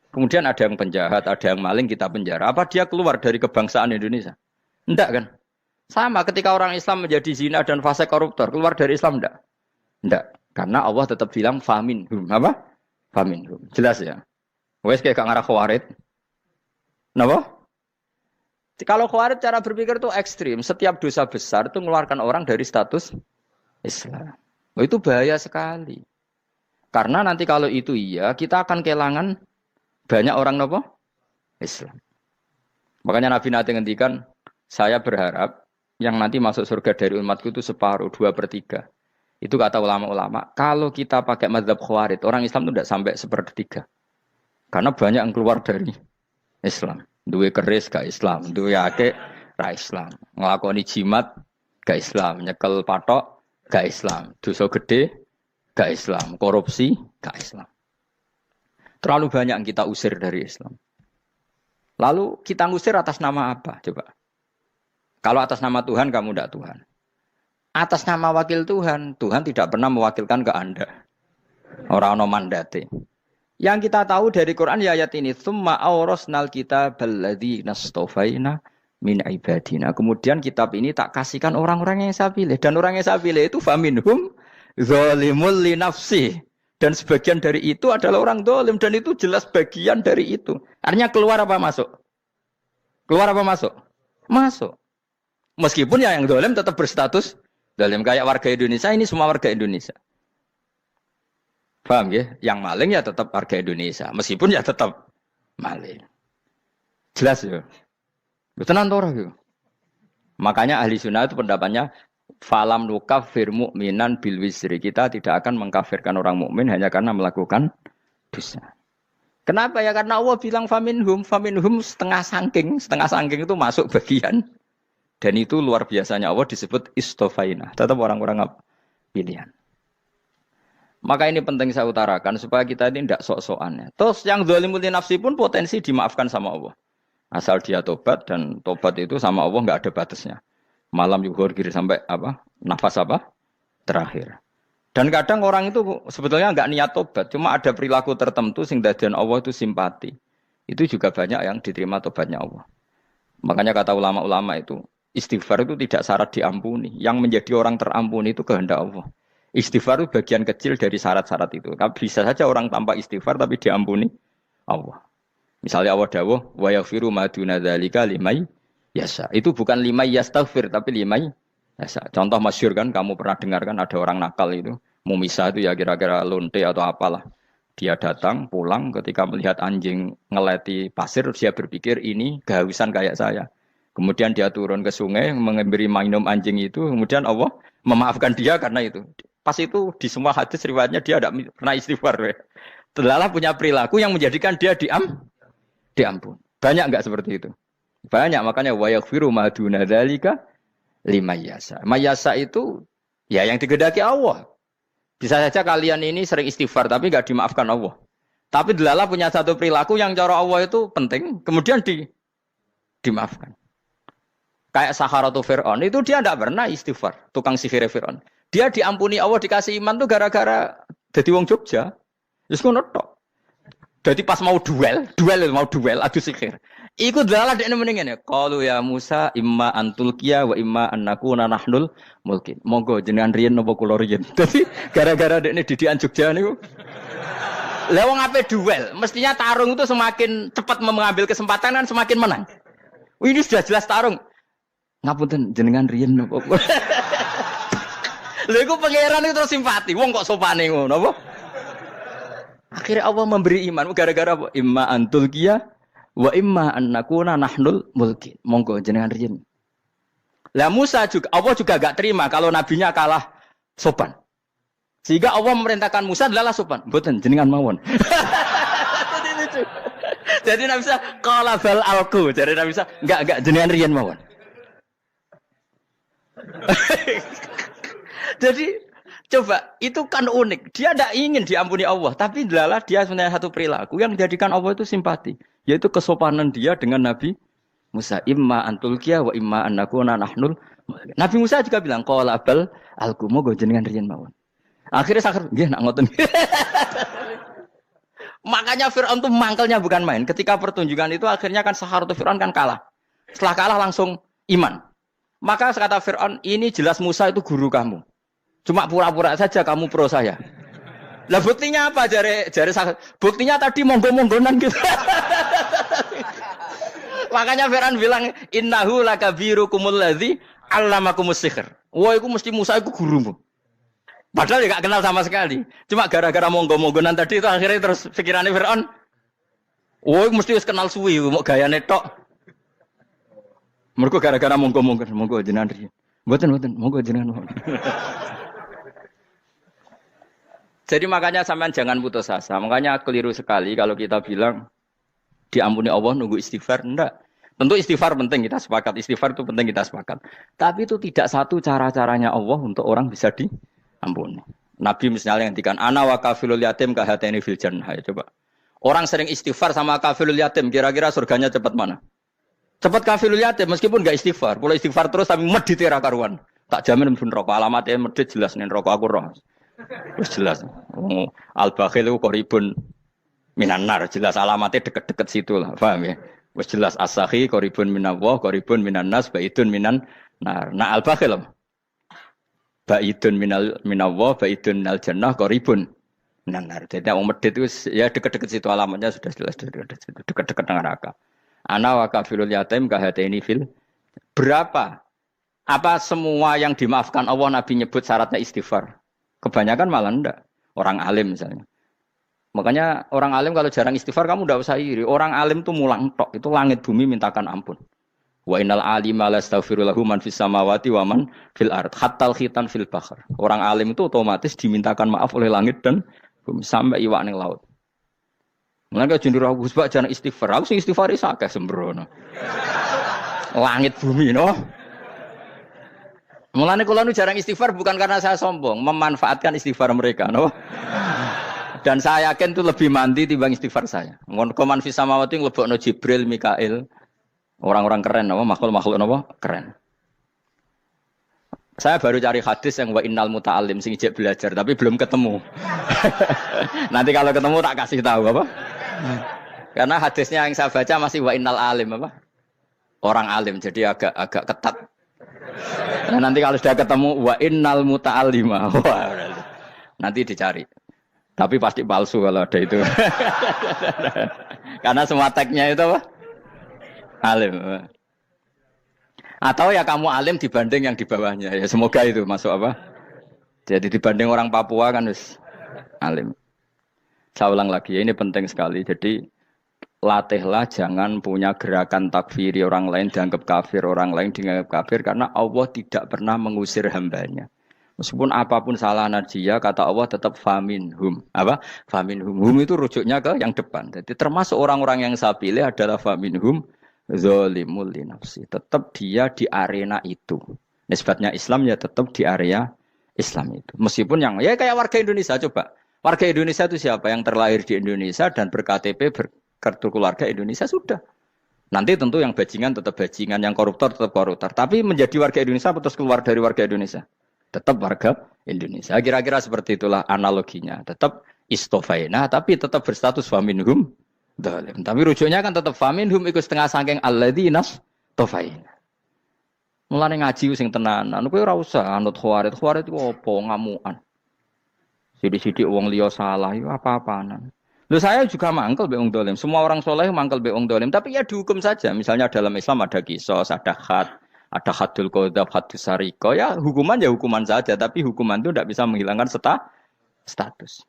Kemudian ada yang penjahat, ada yang maling, kita penjara. Apa dia keluar dari kebangsaan Indonesia? Enggak kan? Sama ketika orang Islam menjadi zina dan fasik koruptor, keluar dari Islam enggak? Enggak. Karena Allah tetap bilang faminhum. Apa? Faminhum. Jelas ya? Wes kayak ngarah Khawarij. Napa? Kalau Khawarij cara berpikir itu ekstrim. Setiap dosa besar itu mengeluarkan orang dari status Islam. Oh, itu bahaya sekali. Karena nanti kalau itu iya, kita akan kehilangan banyak orang nopo Islam. Makanya Nabi nanti ngendikan, saya berharap yang nanti masuk surga dari umatku itu separuh, 2/3. Itu kata ulama-ulama. Kalau kita pakai mazhab Khawarij, orang Islam itu tidak sampai 1/3. Karena banyak yang keluar dari Islam. Duwe keris gak Islam, duwe akeh ra Islam. Nglakoni jimat gak Islam, nyekel patok gak Islam, dosa gede gak Islam, korupsi gak Islam. Terlalu banyak yang kita usir dari Islam. Lalu kita ngusir atas nama apa? Coba. Kalau atas nama Tuhan, kamu tidak Tuhan. Atas nama wakil Tuhan, Tuhan tidak pernah mewakilkan ke Anda. Orang-orang mandate. Yang kita tahu dari Quran ya ayat ini, tsumma awrasnal kitabal ladzi nastofaina min ibadina. Kemudian kitab ini tak kasihkan orang-orang yang saya pilih. Dan orang yang saya pilih itu faminhum zalimul li nafsi. Dan sebagian dari itu adalah orang zalim. Dan itu jelas bagian dari itu. Artinya keluar apa masuk? Keluar apa masuk? Masuk. Meskipun ya yang zalim tetap berstatus zalim. Kayak warga Indonesia, ini semua warga Indonesia. Paham ya? Yang maling ya tetap warga Indonesia. Meskipun ya tetap maling. Jelas ya? Tenan ora gitu. Makanya ahli sunnah itu pendapatnya falam nukafir mu'minan bil wisri. Kita tidak akan mengkafirkan orang mukmin hanya karena melakukan dosa. Kenapa ya? Karena Allah bilang faminhum setengah sangking itu masuk bagian. Dan itu luar biasanya Allah disebut istofaina. Tetap orang-orang pilihan. Maka ini penting saya utarakan supaya kita ini tidak sok-sokan. Terus yang zalimul li nafsi pun potensi dimaafkan sama Allah. Asal dia tobat, dan tobat itu sama Allah nggak ada batasnya. Malam yuhur kiri sampai apa? Nafas apa? Terakhir. Dan kadang orang itu sebetulnya nggak niat tobat, cuma ada perilaku tertentu sehingga dadian Allah itu simpati. Itu juga banyak yang diterima tobatnya Allah. Makanya kata ulama-ulama itu, istighfar itu tidak syarat diampuni. Yang menjadi orang terampuni itu kehendak Allah. Istighfar itu bagian kecil dari syarat-syarat itu. Bisa saja orang tanpa istighfar tapi diampuni Allah. Misalnya Allah dawuh wa yaghfiru ma duna dzalika limay yasha. Itu bukan limay yastaghfir tapi limay yasha. Contoh masyhur kan, kamu pernah dengar kan, ada orang nakal itu, mumisa itu ya kira-kira lonte atau apalah. Dia datang pulang ketika melihat anjing ngeleti pasir, dia berpikir ini kehausan kayak saya. Kemudian dia turun ke sungai memberi minum anjing itu, kemudian Allah memaafkan dia karena itu. Pas itu di semua hadis riwayatnya dia tidak pernah istighfar. Telah punya perilaku yang menjadikan dia diampun. Banyak enggak seperti itu? Banyak, makanya wa yaghfiru ma duna dzalika liman yasha. Mayasa itu ya yang digedaki Allah. Bisa saja kalian ini sering istighfar tapi enggak dimaafkan Allah. Tapi delala punya satu perilaku yang cara Allah itu penting, kemudian dimaafkan. Kayak Saharatu Fir'aun itu dia enggak pernah istighfar, tukang sihir Fir'aun. Dia diampuni Allah, dikasih iman tuh gara-gara jadi wong Jogja. Wis ngono tok. Jadi pas mau duel adu sihir. Iku dalah dekne mending ngene. Qalu ya Musa imma antulqiya wa imma annakuna nahnul mulkin. Monggo jenengan riyen napa kula riyen. Dadi gara-gara dekne didikan Jogja niku. Lah wong ape duel, mestinya tarung itu semakin cepat mengambil kesempatan kan semakin menang. Ini sudah jelas tarung. Ngapunten jenengan riyen napa? Lha iku pangeran itu terus simpati. Wong kok sopane ngono apa? Akhirnya Allah memberi iman gara-gara apa? Imma antul kia wa imma an nakuna nahnul mulkin. Monggo jenengan riyen. Lah Musa juga Allah juga gak terima kalau nabinya kalah sopan. Sehingga Allah memerintahkan Musa adalah sopan. Mboten jenengan mawon. Jadi lucu. Jadi Nabi Musa qala bal alqu. Jadi Nabi Musa enggak jenengan riyen mawon. Jadi coba itu kan unik. Dia tidak ingin diampuni Allah, tapi adalah dia sebenarnya satu perilaku yang menjadikan Allah itu simpati, yaitu kesopanan dia dengan Nabi Musa. Imma antulkiya wa imma annakuna nahnul. Nabi Musa juga bilang qala bal alqu moga jenengan riyen mawon. Akhirnya sakit, nggih nak ngoten. Makanya Firaun itu mangkelnya bukan main. Ketika pertunjukan itu akhirnya kan Saharatu Firaun kan kalah. Setelah kalah langsung iman. Maka kata Firaun, ini jelas Musa itu guru kamu. Cuma pura-pura saja kamu pro saya. Lah buktinya apa jare sakit? Buktinya tadi monggo-monggonan gitu. Makanya Firaun bilang innahu lakabirukumul ladzi 'allamakumus sihr. Wah, iku mesti Musa iku gurumu. Padahal dia gak kenal sama sekali. Cuma gara-gara monggo-monggonan tadi itu akhirnya terus pikirannya Firaun. Woi mesti wis kenal suwi, mau gayane tok. Mergo gara-gara monggo-monggon, monggo jenengan riyen. Mboten, monggo jenengan. Jadi makanya sampean jangan putus asa. Makanya keliru sekali kalau kita bilang diampuni Allah nunggu istighfar. Enggak. Tentu istighfar penting, kita sepakat. Istighfar itu penting, kita sepakat. Tapi itu tidak satu cara-caranya Allah untuk orang bisa diampuni. Nabi misalnya ngendikan ana wa kafilul yatim ka hatani fil jannah. Coba. Orang sering istighfar sama kafilul yatim, kira-kira surganya cepat mana? Cepat kafilul yatim meskipun enggak istighfar. Boleh istighfar terus tapi medhit ra karuan. Tak jamin mlebu neraka. Alamatnya medhit jelas ning neraka aku roh. Wis jelas. Al-bakhil itu qaribun minan nar, jelas alamatnya deket-deket situ lah. Paham ya? Wis jelas as-sakhi qaribun minallah, qaribun minan nas, baidun minan nar. Nah al-bakhil apa? Baidun minallah, baidun minal jannah, qaribun minan nar. Jadi wong medhit itu ya deket-deket situ alamatnya sudah jelas deket-deket neraka. Ana wa kafilul yatim ka hataini fil. Berapa? Apa semua yang dimaafkan Allah Nabi nyebut syaratnya istighfar? Kebanyakan malah enggak. Orang alim misalnya. Makanya orang alim kalau jarang istighfar kamu enggak usah iri. Orang alim tuh mulang tok, itu langit bumi mintakan ampun. Wa innal alima la astaghfiru lahu man fis samawati wa man fil ard hatta khitan fil bahr. Orang alim itu otomatis dimintakan maaf oleh langit dan bumi sampai iwak ning laut. Mulane jendur aku sebab jarang istighfar. Aku sing istighfar is akeh sembrono. Langit bumi no. Mulane kula nu jarang istighfar bukan karena saya sombong, memanfaatkan istighfar mereka, no. Dan saya yakin itu lebih mandi timbang istighfar saya. Ngon koman fi samawati nglebokno Jibril, Mikail. Orang-orang keren apa makhluk-makhluk apa keren. Saya baru cari hadis yang wa innal muta'allim sing ijek belajar tapi belum ketemu. Nanti kalau ketemu tak kasih tahu apa? Karena hadisnya yang saya baca masih wa innal alim apa? Orang alim jadi agak ketat. Nah, nanti kalau sudah ketemu wa innal muta'allima. Nanti dicari. Tapi pasti palsu kalau ada itu. Karena semua tagnya itu apa? Alim. Atau ya kamu alim dibanding yang di bawahnya. Ya semoga itu masuk apa? Jadi dibanding orang Papua kan harus alim. Saya ulang lagi ya, ini penting sekali. Jadi latihlah jangan punya gerakan takfiri orang lain dianggap kafir, orang lain dianggap kafir karena Allah tidak pernah mengusir hambanya. Meskipun apapun salah dia, kata Allah tetap faminhum. Apa? Faminhum. Hum itu rujuknya ke yang depan. Jadi termasuk orang-orang yang saya pilih adalah faminhum zalimul li nafsi. Tetap dia di arena itu. Nisbatnya Islam ya tetap di area Islam itu. Meskipun yang ya kayak warga Indonesia coba. Warga Indonesia itu siapa? Yang terlahir di Indonesia dan ber-KTP kartu keluarga Indonesia sudah. Nanti tentu yang bajingan tetap bajingan, yang koruptor tetap koruptor. Tapi menjadi warga Indonesia terus keluar dari warga Indonesia. Tetap warga Indonesia. Kira-kira seperti itulah analoginya. Tetap istofaina tapi tetap berstatus faminhum dhalim. Tapi rujuknya kan tetap faminhum ikut setengah sangking alladzinas tofaina. Mulane ngaji sing tenanan. Kowe ora usah anut khawarit. Khawarit itu apa? Ngamukan. Sidik-sidik wong liya salah itu apa-apaan. Loh saya juga mangkel be wong dolim. Semua orang soleh mangkel be wong dolim. Tapi ya dihukum saja. Misalnya dalam Islam ada kisos, ada khat, ada hadul qadzaf, hadus sariko, ya hukuman saja, tapi hukuman itu tidak bisa menghilangkan status.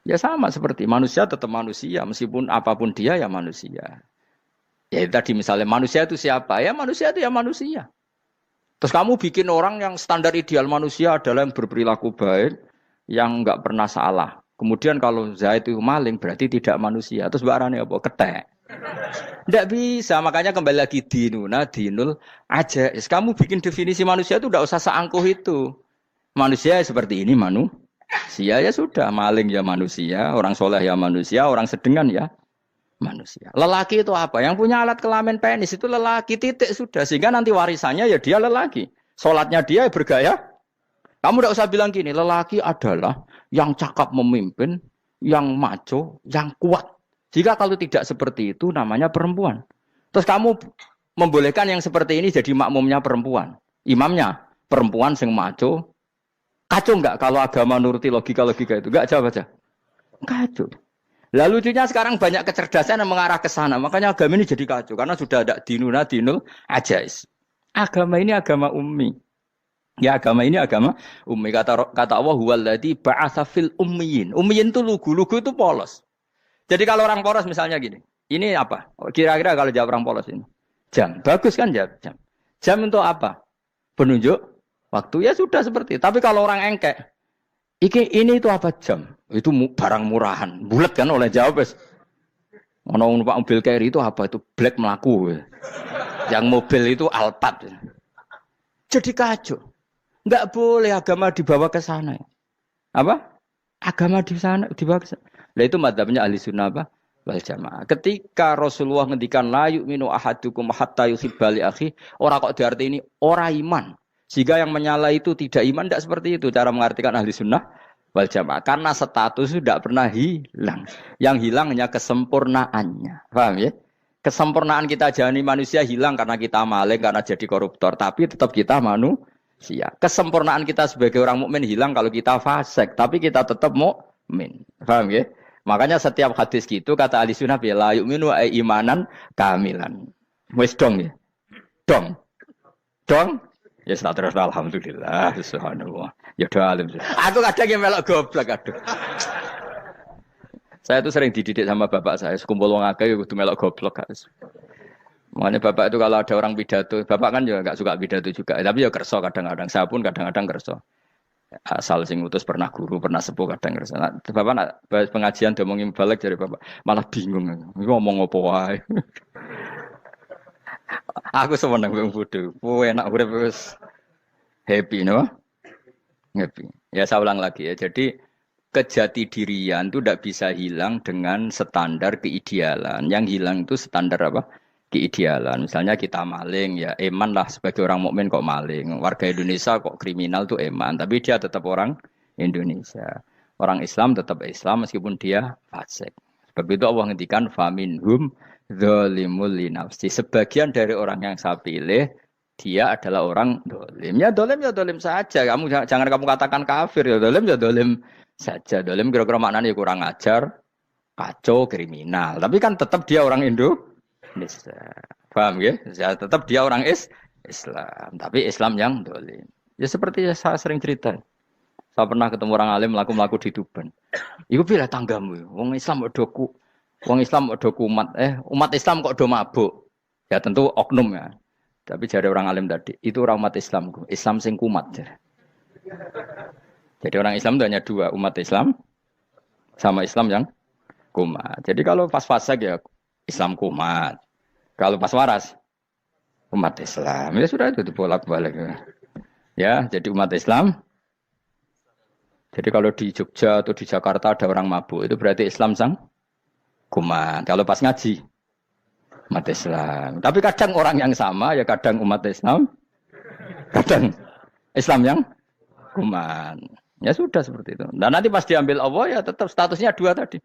Ya sama seperti manusia tetap manusia, meskipun apapun dia ya manusia. Ya tadi misalnya manusia itu siapa? Ya manusia itu ya manusia. Terus kamu bikin orang yang standar ideal manusia adalah yang berperilaku baik, yang enggak pernah salah. Kemudian kalau Zaid itu maling berarti tidak manusia. Terus barangnya apa? Ketek. Tidak bisa, makanya kembali lagi dinul aja. Kamu bikin definisi manusia itu tidak usah seangkuh itu. Manusia seperti ini manusia ya sudah, maling ya manusia, orang soleh ya manusia, orang sedengan ya manusia. Lelaki itu apa? Yang punya alat kelamin penis itu lelaki, titik sudah. Sehingga nanti warisannya ya dia lelaki. Sholatnya dia bergaya. Kamu tidak usah bilang gini, lelaki adalah yang cakap memimpin, yang maco, yang kuat. Jika kalau tidak seperti itu namanya perempuan. Terus kamu membolehkan yang seperti ini jadi makmumnya perempuan. Imamnya perempuan sing maco. Kacau enggak kalau agama nuruti logika-logika itu? Enggak, jawab aja. Kacau. Lalu lucunya sekarang banyak kecerdasan yang mengarah ke sana. Makanya agama ini jadi kacau. Karena sudah ada dinul ajais. Agama ini agama ummi. Ya agama ini agama ummi. Kata Allah, huwallazi ba'atsa fil ummiyin. Ummiyin itu lugu itu polos. Jadi kalau orang polos misalnya gini. Ini apa? Kira-kira kalau jawab orang polos ini. Jam. Bagus kan jawab jam. Jam untuk apa? Penunjuk waktu, ya sudah seperti itu. Tapi kalau orang engkek, ini itu apa jam? Itu barang murahan. Bulat kan oleh jawab. Ono numpak mobil carry itu apa? Itu black melaku. Yang mobil itu Alphard. Jadi kacau. Enggak boleh agama dibawa ke sana. Apa? Agama di sana dibawa ke sana. Nah itu madzhabnya ahli sunnah apa? Wal jamaah. Ketika Rasulullah ngendikan la yu'minu ahadukum hatta yuhibba li akhi, ora kok diarti ini ora iman. Sehingga yang menyala itu tidak iman, tidak seperti itu cara mengartikan ahli sunnah wal jamaah. Karena status itu tidak pernah hilang. Yang hilang hanya kesempurnaannya. Paham ya? Kesempurnaan kita jalani manusia hilang karena kita maling, karena jadi koruptor. Tapi tetap kita manusia. Kesempurnaan kita sebagai orang mukmin hilang kalau kita fasik. Tapi kita tetap mukmin. Paham ya? Makanya setiap hadis gitu kata ahli sunnah la yu'minu imanan kamilan. Wis dong ya? Dong. Ya terus alhamdulillah subhanallah. Ya doa alim. Aku kadang yang melok goblok aduh. Saya tuh sering dididik sama bapak saya, sekumpul wong akeh kudu melok goblok guys. Makanya bapak itu kalau ada orang pidato, bapak kan juga enggak suka pidato juga, tapi ya kerso kadang-kadang. Saya pun kadang-kadang kerso. Asal sing utus pernah guru, pernah sepuh kadang kerso. Nah, bapak nak pengajian diomongin balik dari bapak, malah bingung. Ngomong apa wae. Aku seneng wong bodho. Kowe enak urip wis happy no? Happy. Ya saya ulang lagi ya. Jadi kejati dirian itu tidak bisa hilang dengan standar keidealan. Yang hilang itu standar apa? Keidealan. Misalnya kita maling ya eman lah sebagai orang mukmin kok maling. Warga Indonesia kok kriminal tuh eman, tapi dia tetap orang Indonesia. Orang Islam tetap Islam meskipun dia fasik. Sebab itu Allah ngendikan faminhum zalimul linafsi. Sebagian dari orang yang saya pilih dia adalah orang dolim. Ya dolim saja. Kamu jangan kamu katakan kafir ya dolim saja. Dolim kira-kira maknanya kurang ajar, kacau, kriminal. Tapi kan tetap dia orang Indonesia. Paham ya? Ya tetap dia orang Islam. Tapi Islam yang dolim. Ya seperti saya sering cerita. Saya pernah ketemu orang alim melaku di Tuban. Iku pilih tanggamu. Wong Islam do kumat. Umat Islam kok do mabuk. Ya tentu oknum ya. Tapi jari orang alim tadi, itu orang umat Islamku. Islam sing kumat. Jadi orang Islam itu hanya dua, umat Islam sama Islam yang kumat. Jadi kalau pas fasik ya Islam kumat. Kalau pas waras umat Islam. Ya sudah itu bolak-balik. Ya, jadi umat Islam. Jadi kalau di Jogja atau di Jakarta ada orang mabuk, itu berarti Islam sang kumat. Kalau pas ngaji, umat Islam. Tapi kadang orang yang sama, ya kadang umat Islam, kadang Islam yang kumat. Ya sudah seperti itu. Dan nanti pas diambil Allah, ya tetap statusnya dua tadi.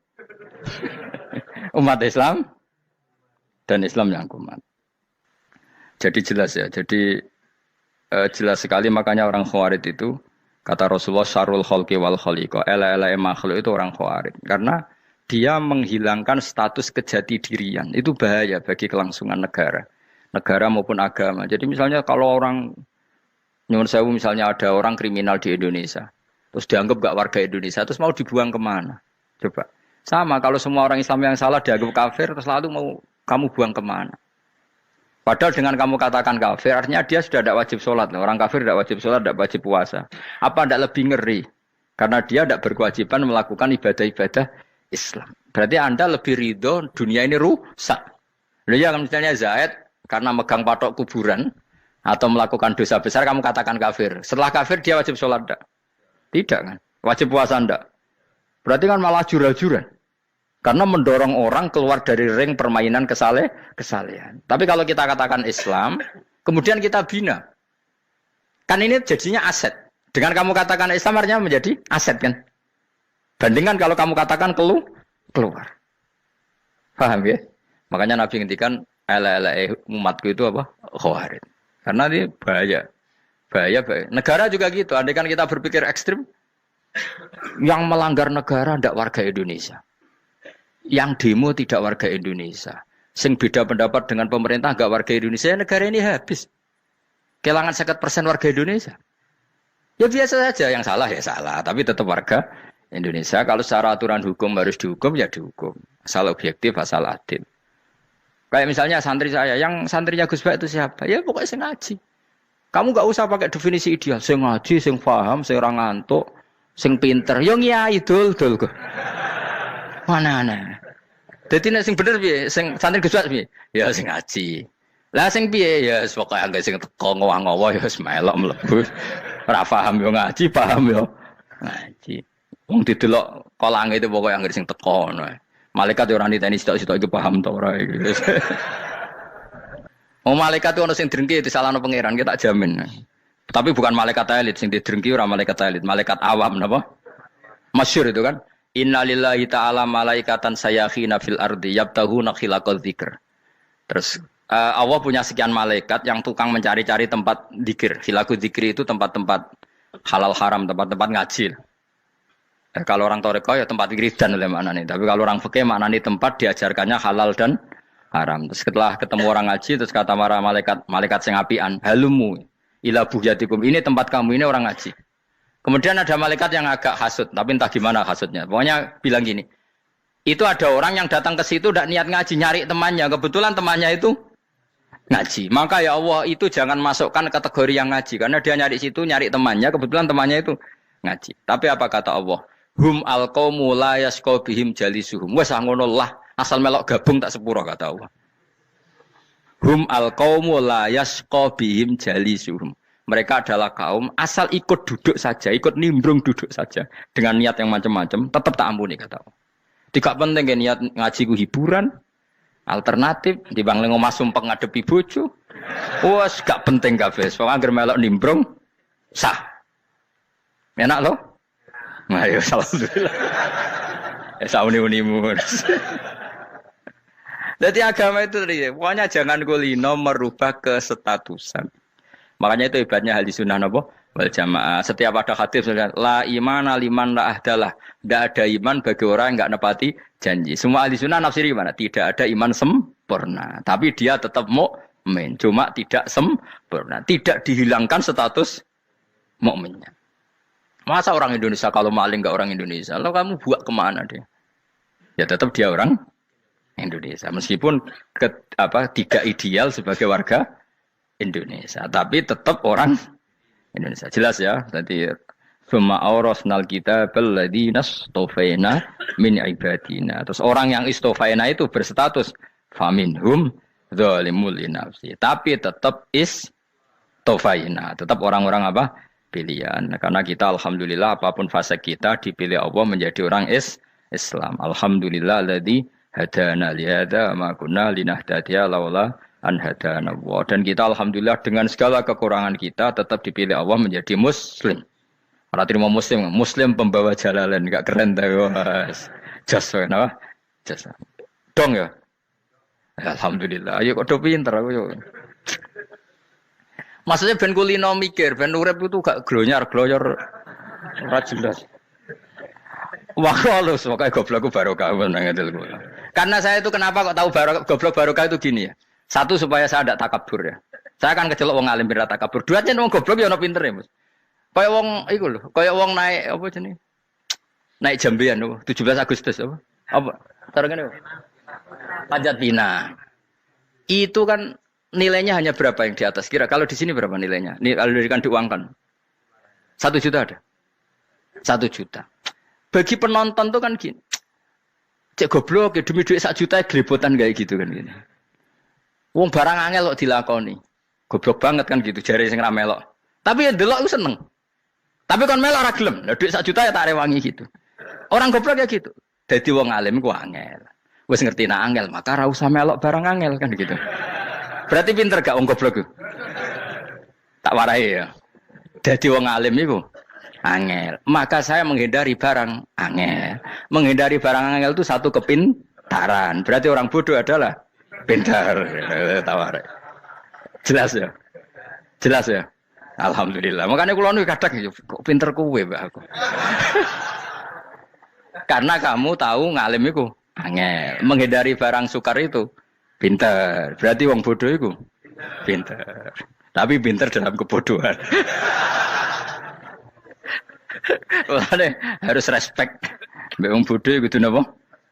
Umat Islam dan Islam yang kumat. Jadi jelas ya. Jadi jelas sekali makanya orang Khawarij itu, kata Rasulullah, syarrul khalqi wal khaliqa. Ela-ela makhluk itu orang Khawarij. Karena dia menghilangkan status kejati dirian. Itu bahaya bagi kelangsungan negara. negara maupun agama. Jadi misalnya kalau orang nyuwun sewu misalnya ada orang kriminal di Indonesia, terus dianggap gak warga Indonesia, terus mau dibuang kemana? Coba. Sama kalau semua orang Islam yang salah dianggap kafir, terus lalu mau kamu buang kemana? Padahal dengan kamu katakan kafir, artinya dia sudah tidak wajib sholat. Orang kafir tidak wajib sholat, tidak wajib puasa. Apa tidak lebih ngeri? Karena dia tidak berkewajiban melakukan ibadah-ibadah Islam. Berarti Anda lebih ridho dunia ini rusak. Lalu ya misalnya Zaid, karena megang patok kuburan, atau melakukan dosa besar, kamu katakan kafir. Setelah kafir, dia wajib sholat tidak? Tidak kan? Wajib puasa tidak? Berarti kan malah jurah-jurah. Karena mendorong orang keluar dari ring permainan kesalehan. Tapi kalau kita katakan Islam, kemudian kita bina. Kan ini jadinya aset. Dengan kamu katakan Islam artinya menjadi aset kan. Bandingkan kalau kamu katakan keluar. Paham ya? Makanya Nabi ngendikan ala-ala umatku itu apa? Khawarij. Karena ini bahaya. Bahaya. Negara juga gitu. Andai kan kita berpikir ekstrim, yang melanggar negara tidak warga Indonesia. Yang demo tidak warga Indonesia. Sing beda pendapat dengan pemerintah enggak warga Indonesia, negara ini habis. Kehilangan 50% warga Indonesia. Ya biasa saja, yang salah ya salah, tapi tetap warga Indonesia. Kalau secara aturan hukum harus dihukum ya dihukum. Asal objektif, asal adil. Kayak misalnya santri saya, yang santrinya Gus Bak itu siapa? Ya pokoknya sing ngaji. Kamu enggak usah pakai definisi ideal, sing ngaji, sing paham, sing ora ngantuk, sing pinter. Yo ngiyai dul kok. Mana. Dadi nek sing bener piye? Sing santri Gus Bak piye? Ya sing ngaji. Lah sing piye? Ya pokoke anggere sing teko ngowah-ngowoh ya wis melok mlebu. Ora paham yo ngaji, paham yo ngaji. Wong didelok kolange itu pokoke anggere sing teko ngono. Malaikat yo ora niteni sitok-sitok iki paham ta ora iki. Oh malaikat itu ono sing drengki disalahno pangeran, kita tak jamin. Tapi bukan malaikat elit sing didrengki ora malaikat elit, malaikat awam napa? Masyhur itu kan. Innalillahi ta'ala malaikatan sayakhina fil ardi yabtahuna khilaqal dzikr. Terus Allah punya sekian malaikat yang tukang mencari-cari tempat dzikir. Khilaqul dzikri itu tempat-tempat halal haram, tempat-tempat ngaji. Kalau orang toreko ya tempat wiridan oleh maknanya. Tapi kalau orang fikih maknanya tempat diajarkannya halal dan haram. Terus setelah ketemu orang ngaji terus kata para malaikat sing apian, halumu ila buhyatikum. Ini tempat kamu, ini orang ngaji. Kemudian ada malaikat yang agak hasud, tapi entah gimana hasudnya. Pokoknya bilang gini, itu ada orang yang datang ke situ tidak niat ngaji, nyari temannya. Kebetulan temannya itu ngaji. Maka ya Allah itu jangan masukkan kategori yang ngaji. Karena dia nyari situ, nyari temannya. Kebetulan temannya itu ngaji. Tapi apa kata Allah? Hum al-qawmu la yasqa bihim jalisuhum. Wes ngono lah, asal melok gabung tak sepuro kata Allah. Hum al-qawmu la yasqa bihim jalisuhum. Mereka adalah kaum asal ikut duduk saja, ikut nimbrung duduk saja dengan niat yang macam-macam, tetap tak ampuni kata Allah. Tidak penting kan niat ngaji ku hiburan, alternatif, dibanding ngomong sumpah ngadepi bojo. Wes gak penting kabeh. Wong anggere melok nimbrung sah. Enak loh? Nah, ya alhamdulillah. Sauni-unimu. Jadi agama itu tadi, pokoknya jangan kulino merubah kesestatusan. Makanya itu hebatnya ahli sunnah napa wal jamaah. Setiap ada hadis la imana liman la ahdalah. Tidak ada iman bagi orang yang enggak nepati janji. Semua ahli sunnah nafsiri gimana? Tidak ada iman sempurna, tapi dia tetap mukmin, cuma tidak sempurna. Tidak dihilangkan status mukminnya. Masa orang Indonesia kalau maling enggak orang Indonesia? Lalu kamu buat kemana dia? Ya tetap dia orang Indonesia. Meskipun tidak ideal sebagai warga Indonesia, tapi tetap orang Indonesia. Jelas ya. Tadi summa awrasnal kitabal ladzina istofaina min ibadina. Terus orang yang istofaina itu berstatus faminhum zalimul linafsi. Tapi tetap istofaina, tetap orang-orang apa? Pilihan. Karena kita alhamdulillah apapun fase kita dipilih Allah menjadi orang Islam. Alhamdulillah alladzi hadana li hadza ma kunna linahtadiya laula an hadana Allah. Dan kita alhamdulillah dengan segala kekurangan kita tetap dipilih Allah menjadi muslim. Ora terima muslim pembawa jalalan, enggak keren ta, Mas. Jas napa? Jas. Dong ya. Alhamdulillah. Ayo kok do pinter aku yo. Maksudnya ben kulino mikir, ben urip itu gak glonyar-glonyor ora jelas. Wah, halus, makanya goblokku barokah menang. Karena saya itu kenapa kok tahu goblok barokah itu gini ya. Satu supaya saya tidak takabur ya. Saya akan kecelok wong alim biar takabur. Dua aja wong goblok ya ono pinter ya, Mas. Kayak wong iku lho, kayak wong naik apa jenenge? Naik jambean apa? 17 Agustus apa? Apa? Taruh ngene. Panjat Pinang. Itu kan nilainya hanya berapa yang di atas? Kira kalau di sini berapa nilainya? Kalau diberikan diuangkan. 1 juta ada. 1 juta. Bagi penonton tuh kan gini. Cek goblok ya demi duit 1 juta glebotan kayak gitu kan gini. Wong barang angel kok dilakoni. Goblok banget kan gitu jare sing ra melok. Tapi ya delok ku seneng. Tapi kon melok ora gelem. Lah duit 1 juta ya tak rewangi gitu. Orang goblok ya gitu. Dadi wong alim ku angel. Wis ngerti nak angel maka ra usah melok barang angel kan gitu. Berarti pinter gak wong goblok ku? Tak warai ya. Dadi wong alim iku angel. Maka saya menghindari barang angel. Menghindari barang angel itu satu kepintaran. Berarti orang bodoh adalah pintar. Tawarai. Jelas ya? Jelas ya? Alhamdulillah. Makanya kula nu kadang kok pinter kowe, Mbak aku. Karena kamu tahu ngalim iku angel. Menghindari barang sukar itu pintar. Berarti wong bodoh iku pintar. Tapi pintar dalam kebodohan. Makanya harus respect. Mbak wong bodoh kudu napa?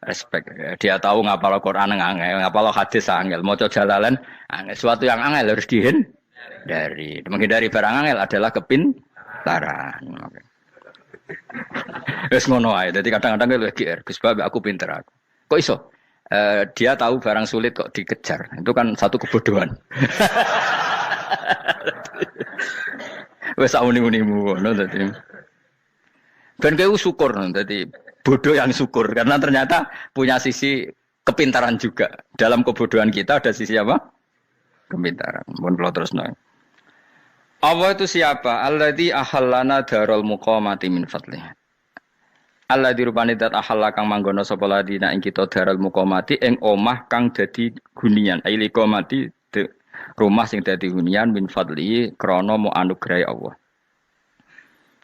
Respect. Dia tahu ngapal Quran angel, ngapal hadis angel, maca jalalan angel. Suatu yang angel harus dari menghindari barang angel adalah kepintaran. Wes ngono ae. Dadi kadang-kadang lho GR, Gus Bab aku pinter aku. Kok iso? Dia tahu barang sulit kok dikejar. Itu kan satu kebodohan. Wes uni-unimu ngono dadi. Ben kowe syukur dadi bodoh yang syukur karena ternyata punya sisi kepintaran juga. Dalam kebodohan kita ada sisi apa? Kepintaran. Mun kula terusno. Allah itu siapa? Alladzi ahallana darul muqamati min fadlih. Alladzi rupane dat ahalla kang manggono sapa ladina ing kita darul muqamati ing omah kang dadi hunian. Aili qamati rumah sing dadi hunian min fadli krana mu anugrahe Allah.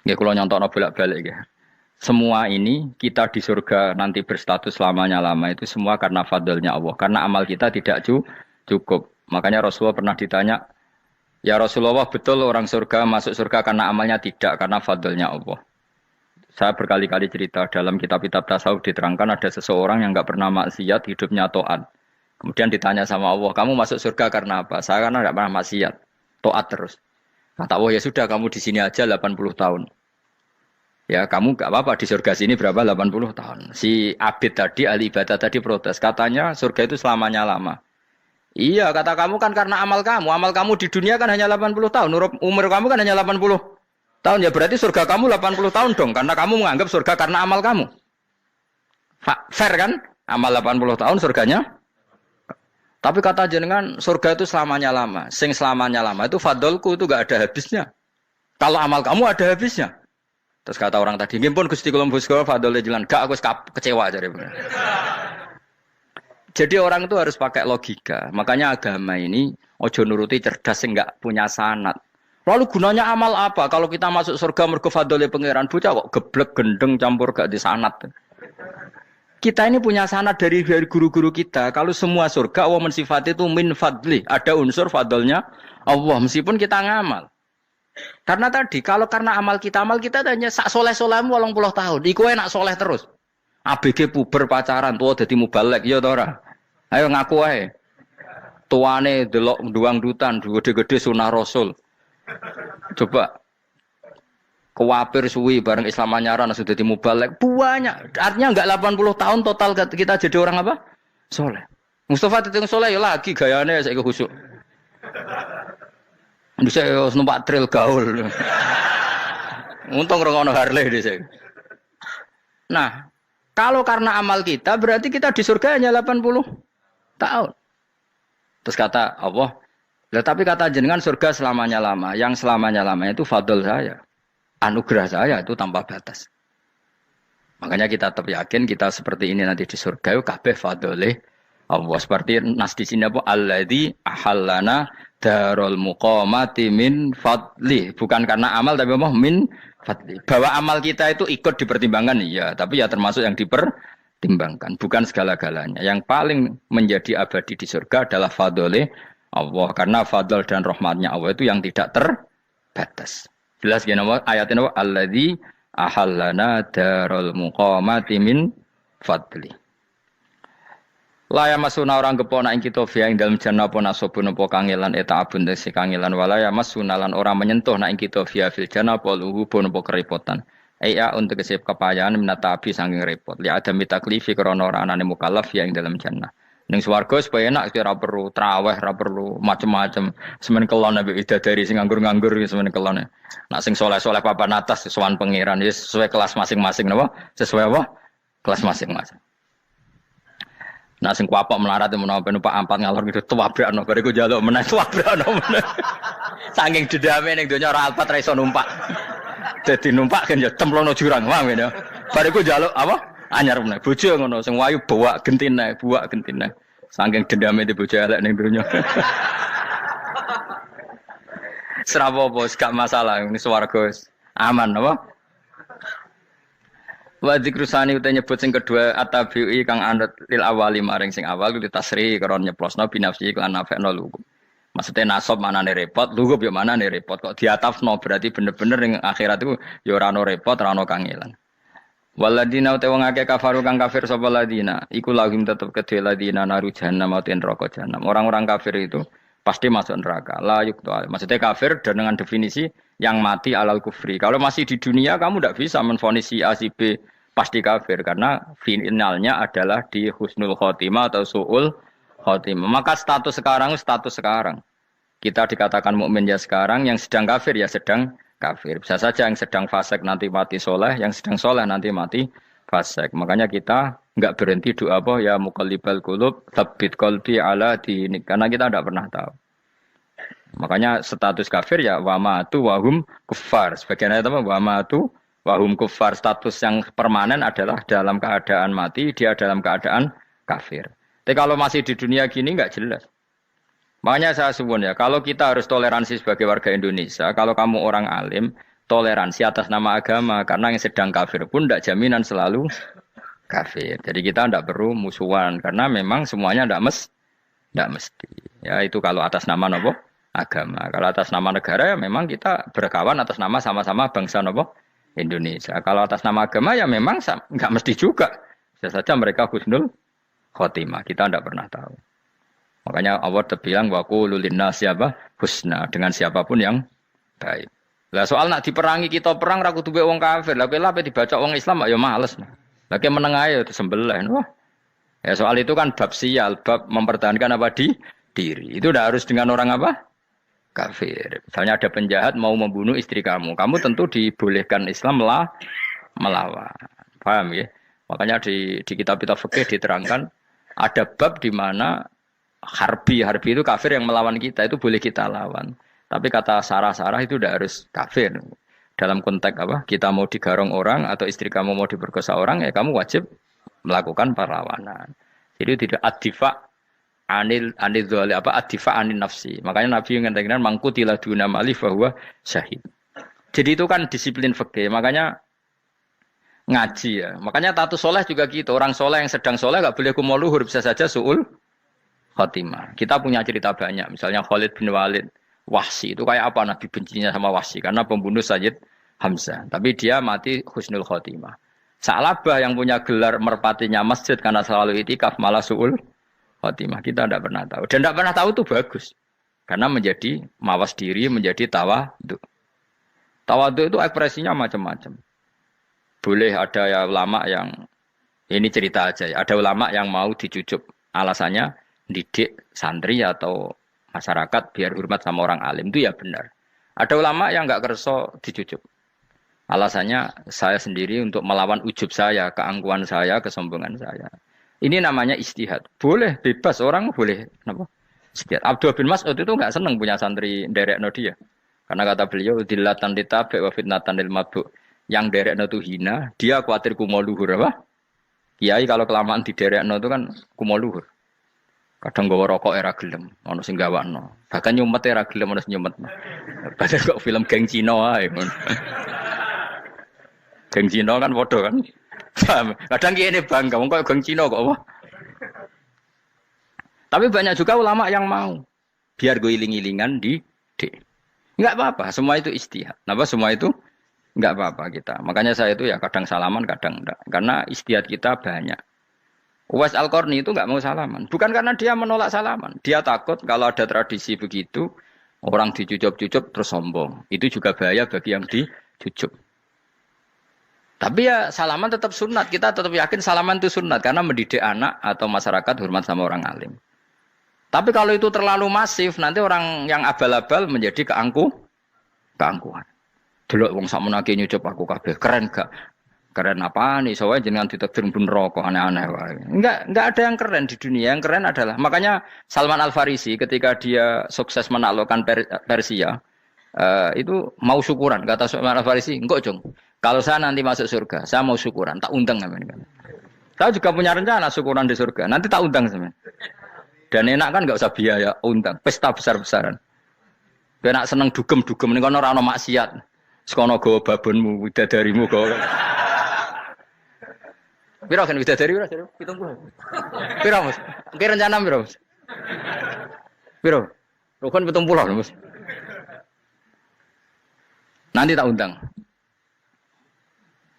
Nggih kula nyontokno bolak-balik nggih. Semua ini kita di surga nanti berstatus lamanya-lama itu semua karena fadlnya Allah. Karena amal kita tidak cukup. Makanya Rasulullah pernah ditanya, ya Rasulullah betul orang surga masuk surga karena amalnya tidak, karena fadlnya Allah. Saya berkali-kali cerita dalam kitab-kitab tasawuf diterangkan ada seseorang yang enggak pernah maksiat, hidupnya taat. Kemudian ditanya sama Allah, kamu masuk surga karena apa? Saya karena enggak pernah maksiat, taat terus. Kata Allah, ya sudah kamu di sini aja 80 tahun. Ya kamu enggak apa-apa di surga sini berapa 80 tahun. Si Abid tadi, ahli ibadah tadi protes. Katanya surga itu selamanya lama. Iya, kata kamu kan karena amal kamu. Amal kamu di dunia kan hanya 80 tahun. Umur kamu kan hanya 80 tahun. Ya berarti surga kamu 80 tahun dong. Karena kamu menganggap surga karena amal kamu. Fair kan? Amal 80 tahun surganya. Tapi kata jenengan surga itu selamanya lama. Sing selamanya lama itu fadolku itu gak ada habisnya. Kalau amal kamu ada habisnya. Terus kata orang tadi, ngimpun Gusti kula mbusku fadole jalan. Gak aku kecewa jare. Jadi orang itu harus pakai logika. Makanya agama ini ojo nuruti cerdas yang enggak punya sanad. Lalu gunanya amal apa? Kalau kita masuk surga mergo fadhole pangeran bocah kok geblek gendeng campur gak di sanad. Kita ini punya sanad dari guru-guru kita. Kalau semua surga Allah mensifati itu min fadli, ada unsur fadlnya Allah meskipun kita ngamal. Karena tadi kalau karena amal kita hanya sak soleh-solehmu 80 tahun. Iku enak soleh terus. ABG puber pacaran tua dadi mubalek ya ta ora. Ayo ngaku ae. Tuane delok duang-dutan gede-gede sunah Rasul. Coba kuwapir suwi bareng Islam anyaran sudah dadi mubalek banyak. Artinya enggak 80 tahun total kita jadi orang apa? Soleh. Mustafa titung soleh ya lagi gayane saiki khusuk. Bisa numpak trail gaul. Untung ngrungokno Harley dhisik. Nah, kalau karena amal kita, berarti kita di surga hanya 80 tahun. Terus kata Allah, tapi kata jenengan surga selamanya lama. Yang selamanya lama itu fadl saya. Anugerah saya itu tanpa batas. Makanya kita tetap yakin kita seperti ini nanti di surga. Itu kabeh fadlih Allah. Seperti nas di sini apa? Alladzi ahallana darul muqamati min fadli. Bukan karena amal tapi apa? Min fadli. Bahwa amal kita itu ikut dipertimbangkan iya, tapi ya termasuk yang timbangkan. Bukan segala-galanya. Yang paling menjadi abadi di surga adalah fadlul Allah. Karena fadl dan rahmatnya Allah itu yang tidak terbatas. Jelas gini ayatnya apa? Alladzi ahallana darul muqamati min fadli. Laya masuna orang kepona ing kita via ing dalam jannah pun asobun apa kangelan eta abun desi kangelan walaya masuna lan orang menyentuh nak ing kita via fil jannah poluhu pun apa kerepotan. Aya untuk kesep kepayahan minata api saking repot. Li ada mitaklifi krana ora anane mukallaf via ing dalam jannah. Ning swarga supaya enak ora perlu traweh, ora perlu macem-macem. Semen kelon ambek widadari sing nganggur-nganggur semen kelon. Nak sing saleh-saleh papan atas sowan pangeran wis sesuai kelas masing-masing napa? Sesuai apa? Kelas masing-masing. Nah sing kuapok melarat menawa numpak ampat ngalor gitu tuwabrakno bariku njaluk meneh tuwabrakno meneh. Saking dendame ning donya ora alpat ra iso numpak. Dadi numpak kan ya templongno jurang paham ya. Bariku njaluk apa? Anyar meneh. Bojo ngono sing wayu buak gentine. Saking dendame di bojo elek ning donya. Serapopo gak masalah ini swarga aman apa? Wa dzikrusani uta nyebut sing kedua atabi'i kang anut lil awali maring sing awal kudu tasri karo nyeplosno binafsi lan nafekno lugu. Maksudnya nasab manane repot, lugu yo manane repot kok diatafno berarti bener-bener ning akhirat iku yo ora ono repot, ora ono kangelan. Waladina uta wong akeh kafaru kang kafir sapa ladina, iku lahum tetep kedhe ladina naru jahannam utawa neraka jahanam. Orang-orang kafir itu pasti masuk neraka. La yuqta. Maksudnya kafir dengan definisi yang mati alal kufri. Kalau masih di dunia kamu tidak bisa menvonis si A si B pasti kafir karena finalnya adalah di husnul khotimah atau suul khotimah. Maka status sekarang. Kita dikatakan mukmin ya sekarang, yang sedang kafir ya sedang kafir. Bisa saja yang sedang fasik nanti mati soleh, yang sedang soleh nanti mati fasik. Makanya kita enggak berhenti doa apa ya muqallibal qulub tsabbit qalbi ala dinik karena kita tidak pernah tahu. Makanya status kafir ya wa matu wa hum kuffar. Sebagian ayat apa wa matu wa hum kuffar, status yang permanen adalah dalam keadaan mati, dia dalam keadaan kafir. Tapi kalau masih di dunia gini enggak jelas. Makanya saya suwun ya, kalau kita harus toleransi sebagai warga Indonesia, kalau kamu orang alim, toleransi atas nama agama karena yang sedang kafir pun tidak jaminan selalu kafir. Jadi kita tidak perlu musuhan karena memang semuanya tidak mesti. Ya itu kalau atas nama nopo agama. Kalau atas nama negara ya memang kita berkawan atas nama sama-sama bangsa nopo Indonesia. Kalau atas nama agama ya memang nggak mesti juga. Bisa saja mereka husnul khotimah. Kita tidak pernah tahu. Makanya Allah terbilang wa qulu linnasi apa husna dengan siapapun yang baik. Lah soal nak diperangi kita perang ra kudu wong kafir. Lah kowe lape dibaca wong Islam ya males. Lagi meneng ae disembelih. Wah. Ya soal itu kan bab sial, bab mempertahankan apa diri. Itu udah harus dengan orang apa? Kafir. Misalnya ada penjahat mau membunuh istri kamu. Kamu tentu dibolehkan Islam melawan. Paham ya? Makanya di kitab-kitab fikih diterangkan ada bab di mana harbi itu kafir yang melawan kita itu boleh kita lawan. Tapi kata sarah-sarah itu udah harus kafir. Dalam konteks apa? Kita mau digarong orang atau istri kamu mau diperkosa orang ya kamu wajib melakukan perlawanan. Jadi tidak adifa anil dzali apa adifa anin nafsi. Makanya Nabi mengatakan mangkutila duna mali bahwa syahid. Jadi itu kan disiplin fikih. Makanya ngaji ya. Makanya tatus soleh juga gitu. Orang soleh yang sedang soleh enggak boleh kumo luhur, bisa saja suul khotimah. Kita punya cerita banyak. Misalnya Khalid bin Walid, Wahsy itu kayak apa Nabi bencinya sama Wahsy karena pembunuh Sayyid Hamzah. Tapi dia mati husnul khotimah. Sa'labah yang punya gelar merpatinya masjid karena selalu itikaf malah suul khotimah. Kita tidak pernah tahu. Dan tidak pernah tahu itu bagus. Karena menjadi mawas diri, menjadi tawadhu. Tawadhu itu ekspresinya macam-macam. Boleh ada ya ulama yang ini cerita aja ya. Ada ulama yang mau dicucup. Alasannya didik santri atau masyarakat biar hormat sama orang alim itu ya benar. Ada ulama yang enggak kerso dicucup. Alasannya saya sendiri untuk melawan ujub saya, keangkuhan saya, kesombongan saya. Ini namanya istihad. Boleh bebas orang boleh apa? Istihad. Abdul bin Mas'ud itu enggak senang punya santri nderekno dia. Karena kata beliau dilatan ditabe wa fitnatan lil mabuk. Yang nderekno itu hina, dia khawatir kumo luhur apa? Kiai kalau kelamaan diderekno itu kan kumo luhur. Kadang gawa rokok era gelem, ono sing gawakno. Bahkan nyumet era gelem ono sing nyumet. Padahal kok film geng Cina wae. Geng Cina kan padha kan. Paham? Kadang ini bangga, wong kok geng Cina kok apa? Tapi banyak juga ulama yang mau biar gue iling-ilingan di D. Enggak apa-apa, semua itu istihad. Kenapa semua itu enggak apa-apa kita. Makanya saya itu ya kadang salaman, kadang enggak. Karena istihad kita banyak. Uwais Al-Qarni itu enggak mau salaman. Bukan karena dia menolak salaman. Dia takut kalau ada tradisi begitu, orang dicucup-cucup terus sombong. Itu juga bahaya bagi yang dicucup. Tapi ya salaman tetap sunat. Kita tetap yakin salaman itu sunat. Karena mendidik anak atau masyarakat hormat sama orang alim. Tapi kalau itu terlalu masif, nanti orang yang abal-abal menjadi keangkuhan. Delok wong sakmono aki nyucup aku kabeh, keren gak? Keren apa nih? Soalnya jenengan ditakdir pun rokok aneh-aneh wae. Enggak ada yang keren di dunia. Yang keren adalah makanya Salman Al Farisi ketika dia sukses menaklukkan Persia, itu mau syukuran. Kata Salman Al Farisi, "Enggak, Jong. Kalau saya nanti masuk surga, saya mau syukuran, tak undang namanya." Saya juga punya rencana syukuran di surga. Nanti tak undang sampean. Dan enak kan nggak usah biaya undang, pesta besar-besaran. Enak seneng dugem-dugem ini kan orang maksiat. Sekono go babonmu, widadarimu go. Piro kan widadari ora jare 70. Piro Mas? Ki rencana piro Mas? Piro? Rukun 70 Mas. Nanti tak undang.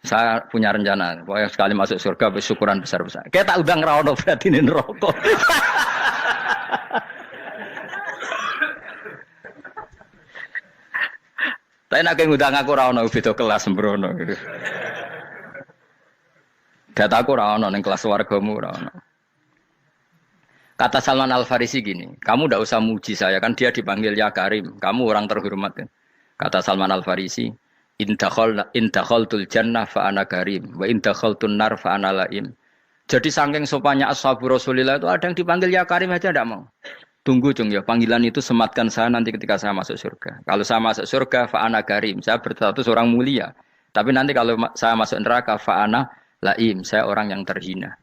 Saya punya rencana, pokoknya sekali masuk surga bersyukuran besar-besar. Kayak tak undang ra ono berarti ning neraka. Tapi nak ngundang aku ra ono beda kelas sembrono gitu. Dataku ra ono ning kelas wargamu ra ono. Kata Salman Al Farisi gini, kamu ndak usah muji saya kan dia dipanggil ya Karim, kamu orang terhormat kan. Kata Salman Al Farisi, in dakhaltul jannah fa ana karim wa in dakhaltun nar fa ana laim. Jadi saking sopannya ashabu Rasulillah itu ada yang dipanggil ya Karim aja ndak mau. Tunggu cung ya, panggilan itu sematkan saya nanti ketika saya masuk surga. Kalau saya masuk surga, fa'ana karim, saya berstatus orang mulia. Tapi nanti kalau saya masuk neraka, fa'ana laim, saya orang yang terhina.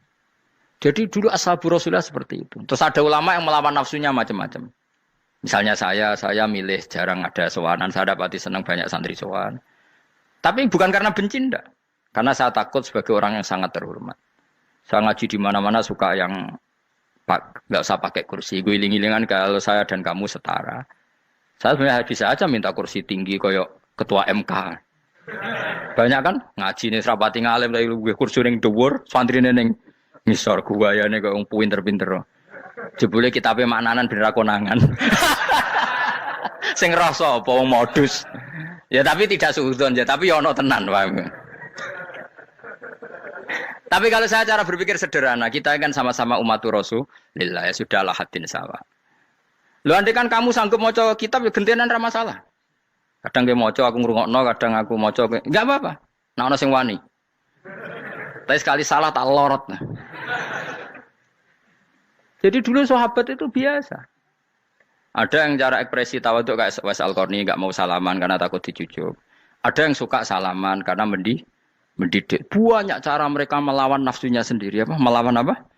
Jadi dulu ashabu Rasulullah seperti itu. Terus ada ulama yang melawan nafsunya macam-macam. Misalnya saya milih jarang ada sowanan, saya dapati senang banyak santri sowan. Tapi bukan karena benci, enggak. Karena saya takut sebagai orang yang sangat terhormat. Saya ngaji di mana-mana suka yang nggak usah pakai kursi, gue iling-ilingan kalau saya dan kamu setara. Saya sebenarnya bisa aja minta kursi tinggi koyok ketua MK. Banyak kan ngaji nih serapati ngalim dari gue kursi yang dhuwur, santri neng ngisor gue ya nih kok pinter-pinter. Jebule kitabe maknanan bener konangan. Sing rasa apa modus. Ya tapi tidak suudzon ya, tapi ya ono tenan wae. Tapi kalau saya cara berpikir sederhana, kita kan sama-sama umatur Rasulillah, ya sudahlah hadin sawa. Lu andai kan kamu sanggup maca kitab ya gentenan ra masalah. Kadang dia maca aku ngrungokno, kadang aku maca enggak apa-apa. Nah ono sing wani. Tapi sekali salah tak lorot. Nah. Jadi dulu sahabat itu biasa. Ada yang cara ekspresi tawaduk kayak Uwais Al-Qarni enggak mau salaman karena takut dicucuk. Ada yang suka salaman karena mendidik. Banyak cara mereka melawan nafsunya sendiri. Melawan apa?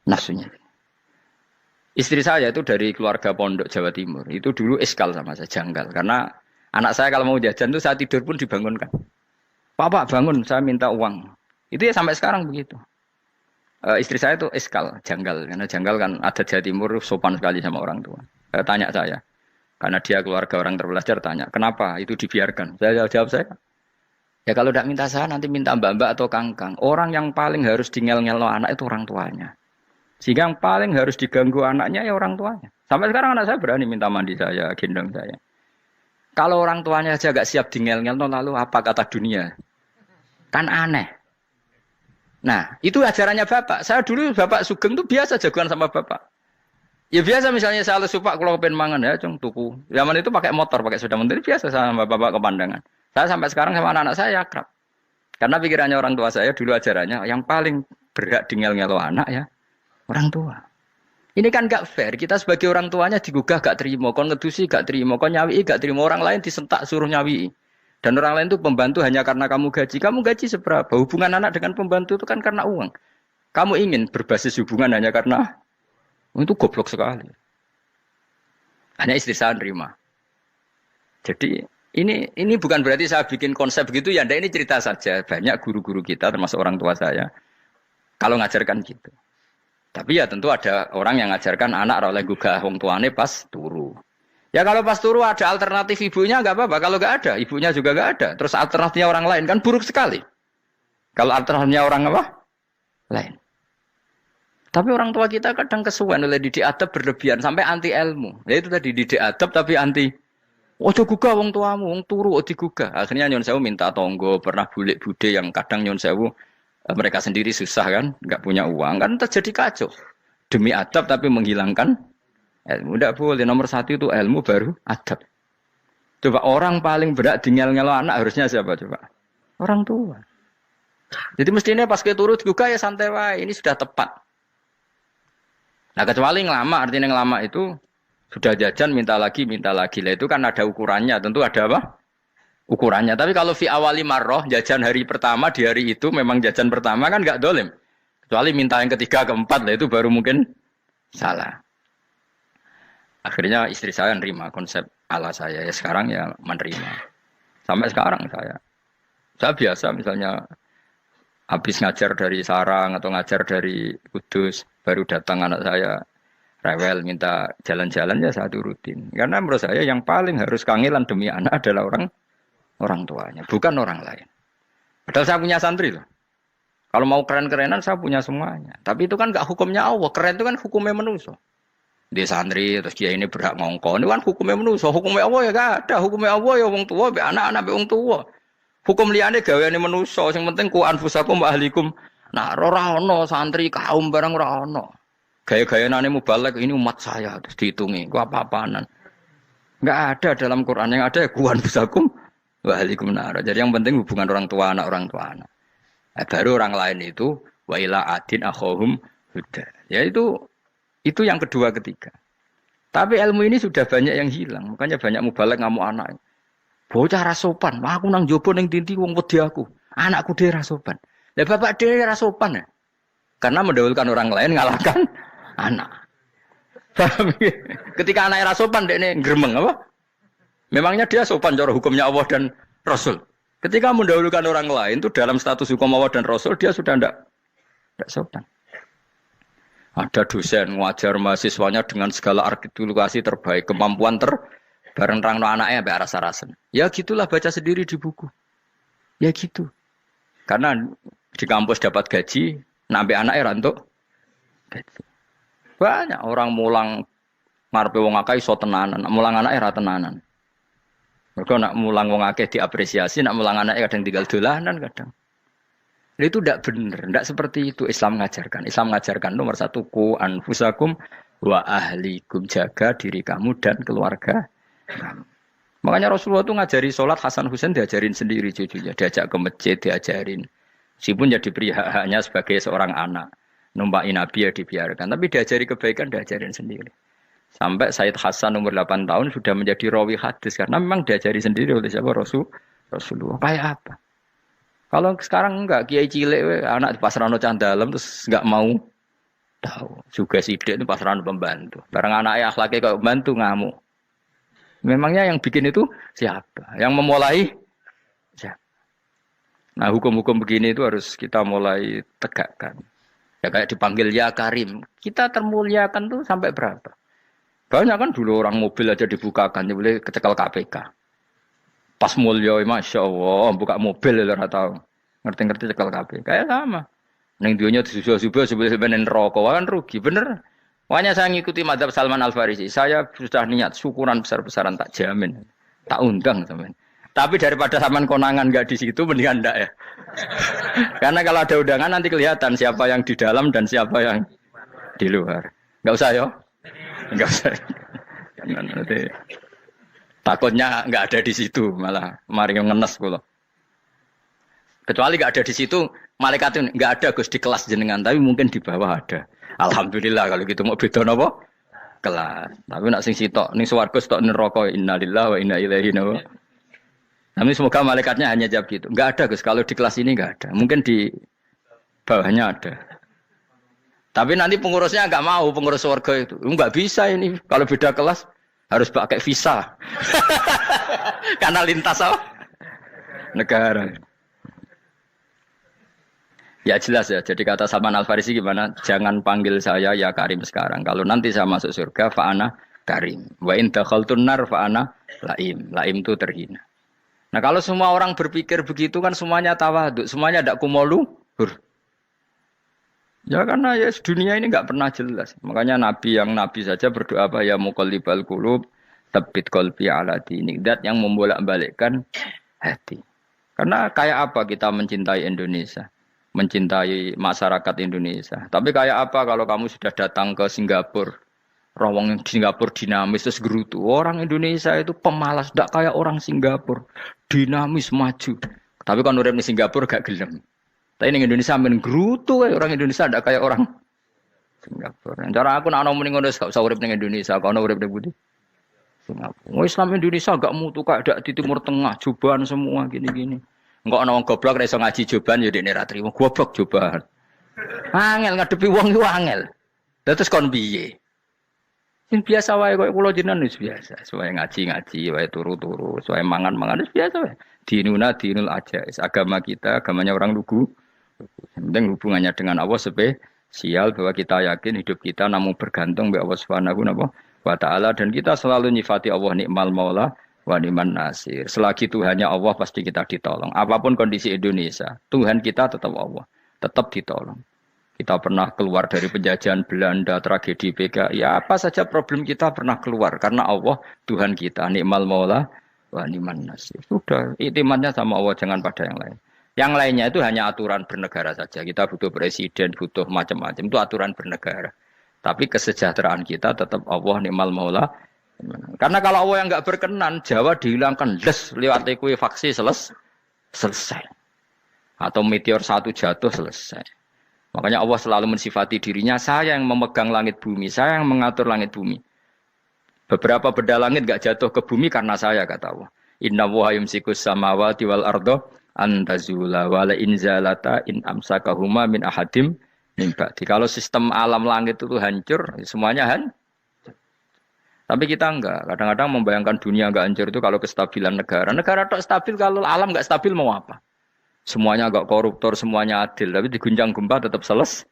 Nafsunya. Istri saya itu dari keluarga pondok Jawa Timur. Itu dulu eskal sama saya, janggal. Karena anak saya kalau mau jajan itu saya tidur pun dibangunkan. Pak bangun, saya minta uang. Itu ya sampai sekarang begitu. Istri saya itu eskal, janggal. Karena janggal kan ada Jawa Timur sopan sekali sama orang tua. Tanya saya. Karena dia keluarga orang terpelajar, tanya. Kenapa itu dibiarkan? Saya jawab saya. Ya kalau tidak minta saya nanti minta mbak-mbak atau kangkang. Orang yang paling harus ngel-ngelo anak itu orang tuanya. Sehingga yang paling harus diganggu anaknya ya orang tuanya. Sampai sekarang anak saya berani minta mandi saya, gendong saya. Kalau orang tuanya aja gak siap ngel-ngelo lalu apa kata dunia? Kan aneh. Nah itu ajarannya bapak. Saya dulu bapak Sugeng itu biasa jagoan sama bapak. Ya biasa misalnya saya lesupak kalau pengen mangan ya cung tuku. Zaman itu pakai motor, pakai sepeda motor biasa sama bapak ke pandangan. Saya sampai sekarang sama anak-anak saya akrab. Karena pikirannya orang tua saya dulu ajarannya yang paling berhak ngel-ngelo anak ya orang tua. Ini kan gak fair. Kita sebagai orang tuanya digugah gak terima, kon ngedusi gak terima, kon nyawi gak terima, orang lain disentak suruh nyawi. Dan orang lain itu pembantu hanya karena kamu gaji. Kamu gaji seberapa? Hubungan anak dengan pembantu itu kan karena uang. Kamu ingin berbasis hubungan hanya karena itu goblok sekali. Hanya istri saya nerima. Jadi Ini bukan berarti saya bikin konsep begitu ya, ini cerita saja. Banyak guru-guru kita termasuk orang tua saya kalau ngajarkan gitu. Tapi ya tentu ada orang yang ngajarkan anak oleh gugah wong tuane pas turu. Ya kalau pas turu ada alternatif ibunya nggak apa-apa. Kalau nggak ada, ibunya juga nggak ada. Terus alternatifnya orang lain kan buruk sekali. Kalau alternatifnya orang apa? Lain. Tapi orang tua kita kadang kesuwen oleh didik adab berlebihan sampai anti ilmu. Ya itu tadi didik adab tapi anti. Ojo gugah wong tuamu, wong turu ojo digugah. Akhirnya nyon sewu minta tonggo, pernah bulik bude yang kadang nyon sewu mereka sendiri susah kan, nggak punya uang kan terjadi kacau. Demi adab tapi menghilangkan ilmu. Tidak boleh. Nomor satu itu ilmu baru adab. Coba orang paling berat ngelo anak harusnya siapa coba? Orang tua. Jadi mestinya pas ke turu digugah ya santai wae. Ini sudah tepat. Nah kecuali ngelama, artinya ngelama itu sudah jajan minta lagi lah itu kan ada ukurannya, tentu ada apa? Ukurannya. Tapi kalau fi awali marroh jajan hari pertama di hari itu memang jajan pertama kan nggak dolim. Kecuali minta yang ketiga keempat lah itu baru mungkin salah. Akhirnya istri saya nerima konsep ala saya ya sekarang ya menerima. Sampai sekarang saya biasa misalnya habis ngajar dari Sarang atau ngajar dari Kudus baru datang anak saya rewel minta jalan-jalan ya saya turutin. Karena menurut saya yang paling harus kangelan demi anak adalah orang tuanya, bukan orang lain. Padahal saya punya santri loh. Kalau mau keren-kerenan saya punya semuanya. Tapi itu kan enggak hukumnya Allah. Keren itu kan hukumnya manusia. Dia santri terus dia ini berhak ngongkon. Itu kan hukumnya manusia. Hukumnya Allah ya enggak ada. Hukumnya Allah ya wong tua, be anak-anak be wong tua. Hukum liyane gaweane manusia. Sing penting ku anfusakum wa ahlikum. Nah, ora ono santri kaum barang ora ono. Gaya-gayanane mubalek ini umat saya terus dihitungi. Ku apa-apaanan. Enggak ada dalam Quran yang ada ya ku anfusakum wa ahlikum nar. Jadi yang penting hubungan orang tua anak. Baru orang lain itu wa ila adin akhahum huda. Ya itu yang kedua ketiga. Tapi ilmu ini sudah banyak yang hilang. Makanya banyak mubalek ngamuk anak. Bocah ra sopan, aku nang jopo ning tinti wong wedi aku. Anakku dhewe ra sopan. Lah bapak dhewe ra sopan ya. Karena mendahulukan orang lain ngalahkan anak. Ketika anak ra sopan dekne gremeng apa? Memangnya dia sopan cara hukumnya Allah dan Rasul. Ketika mendahulukan orang lain itu dalam status hukum Allah dan Rasul dia sudah tidak sopan. Ada dosen ngajar mahasiswanya dengan segala artikulasi terbaik, kemampuan bareng rangno anaknya sampai rasa-rasen. Ya gitulah baca sendiri di buku. Ya gitu. Karena di kampus dapat gaji, nampe anaknya rantuk gaji. Banyak orang mulang ngarepe wong akeh iso tenanan, mulang anaknya ra tenanan. Mereka nak mulang wong akeh diapresiasi, nak mulang anaknya kadang tinggal dolanan kadang. Itu tidak benar, tidak seperti itu Islam mengajarkan. Islam mengajarkan nomor satu ku anfusakum wa ahlikum, jaga diri kamu dan keluarga kamu. Makanya Rasulullah itu ngajari sholat Hasan Husain diajarin sendiri cucunya, diajak ke masjid diajarin. Meskipun jadi beri hak-haknya sebagai seorang anak, numpaki Nabi ya dibiarkan, tapi diajari kebaikan diajarin sendiri. Sampai Said Hasan umur 8 tahun sudah menjadi rawi hadis karena memang diajari sendiri oleh siapa Rasulullah. Kayak apa? Kalau sekarang enggak, kiai cilik anak di pasrano candalem terus enggak mau tahu. Juga sidik itu pasrano pembantu. Barang anaknya akhlaknya kayak pembantu ngamuk. Memangnya yang bikin itu siapa? Yang memulai siapa? Nah, hukum-hukum begini itu harus kita mulai tegakkan. Ya kayak dipanggil ya Karim. Kita termuliakan tuh sampai berapa? Banyak kan dulu orang mobil aja dibukakan, dia boleh kecekel KPK. Pas mulia, Masya Allah, buka mobil ya tahu. Ngerti-ngerti cekal KPK. Kayak sama. Neng dunia disusul-susul sebelum rokok kan rugi, bener. Makanya saya ngikuti mazhab Salman Al-Farisi. Saya sudah niat syukuran besar-besaran tak jamin, tak undang teman. Tapi daripada saman konangan nggak di situ, mendingan enggak ya. Karena kalau ada undangan nanti kelihatan siapa yang di dalam dan siapa yang di luar. Nggak usah ya. Nggak usah. Nanti takutnya nggak ada di situ, malah mari ngenes kula. Kecuali nggak ada di situ, malaikat itu nggak ada Gus di kelas jenengan, tapi mungkin di bawah ada. Alhamdulillah kalau gitu mau beda napa? Kelas. Tapi nak sing sitok ning swarga sitok neraka innalillahi wa inna ilaihi raji'un. Tapi semoga malaikatnya hanya jawab gitu. Nggak ada Gus, kalau di kelas ini nggak ada. Mungkin di bawahnya ada. Tapi nanti pengurusnya nggak mau, pengurus warga itu. Nggak bisa ini. Kalau beda kelas harus pakai visa. Karena lintas apa? Negara. Ya jelas ya. Jadi kata Salman Al Farisi gimana? Jangan panggil saya ya Karim sekarang. Kalau nanti saya masuk surga, fa'ana Karim. Wa in dakhaltun nar fa'ana Laim. Laim itu terhina. Nah kalau semua orang berpikir begitu kan semuanya tawaduk, semuanya tidak kumoluhur. Ya karena ya dunia ini nggak pernah jelas. Makanya Nabi yang Nabi saja berdoa apa ya muqallibal qulub, tsabbit qalbi ala dinik. Dat yang membolak-balikkan hati. Karena kayak apa kita mencintai Indonesia? Mencintai masyarakat Indonesia. Tapi kayak apa kalau kamu sudah datang ke Singapura, rawang Singapura dinamis terus gerutu. Orang Indonesia itu pemalas, tidak kayak orang Singapura, dinamis maju. Tapi kan urip di Singapura gak gelem. Tapi di Indonesia men gerutu, orang Indonesia tidak kayak orang Singapura. Cara aku nak ngomong ngono gak usah urip di Indonesia, kalau urip di Budi. Singapura. Islam Indonesia gak mutu kayak di Timur Tengah, cobaan semua gini-gini. Enggak ana wong goblok ra iso ngaji joban ya dekne ra trimo goblok joban. Angel ngadepi wong iku angel. Terus kon piye? Sing biasa wae koyo kula jenengan wis biasa. Suwe ngaji-ngaji, wae turu-turu, suwe mangan-mangan wis biasa wae. Dinuna dinul ajais. Agama kita, agamanya orang lugu. Yang penting hubungannya dengan Allah spesial bahwa kita yakin hidup kita namun bergantung kepada Allah Subhanahu wa taala dan kita selalu nyifati Allah nikmal maula wa ni'man nasir. Selagi Tuhannya Allah pasti kita ditolong. Apapun kondisi Indonesia, Tuhan kita tetap Allah, tetap ditolong. Kita pernah keluar dari penjajahan Belanda, tragedi PKI, ya apa saja problem kita pernah keluar karena Allah Tuhan kita, nikmal maula wa ni'man nasir. Sudah, iktimatnya sama Allah, jangan pada yang lain. Yang lainnya itu hanya aturan bernegara saja. Kita butuh presiden, butuh macam-macam, itu aturan bernegara. Tapi kesejahteraan kita tetap Allah nikmal maula. Karena kalau Allah yang enggak berkenan, Jawa dihilangkan les lewat ekuifaksi selesai. Atau meteor satu jatuh selesai. Makanya Allah selalu mensifati dirinya, saya yang memegang langit bumi, saya yang mengatur langit bumi. Beberapa benda langit enggak jatuh ke bumi karena saya, kata Allah. Inna wa yumsikus samawati wal ardo antazula wala inzalata in amsakahuma min ahadim min ba'di. Kalau sistem alam langit itu hancur, semuanya hancur. Tapi kita enggak. Kadang-kadang membayangkan dunia enggak hancur itu kalau kestabilan negara. Negara tak stabil, kalau alam enggak stabil mau apa? Semuanya enggak koruptor, semuanya adil. Tapi diguncang gempa tetap selesai.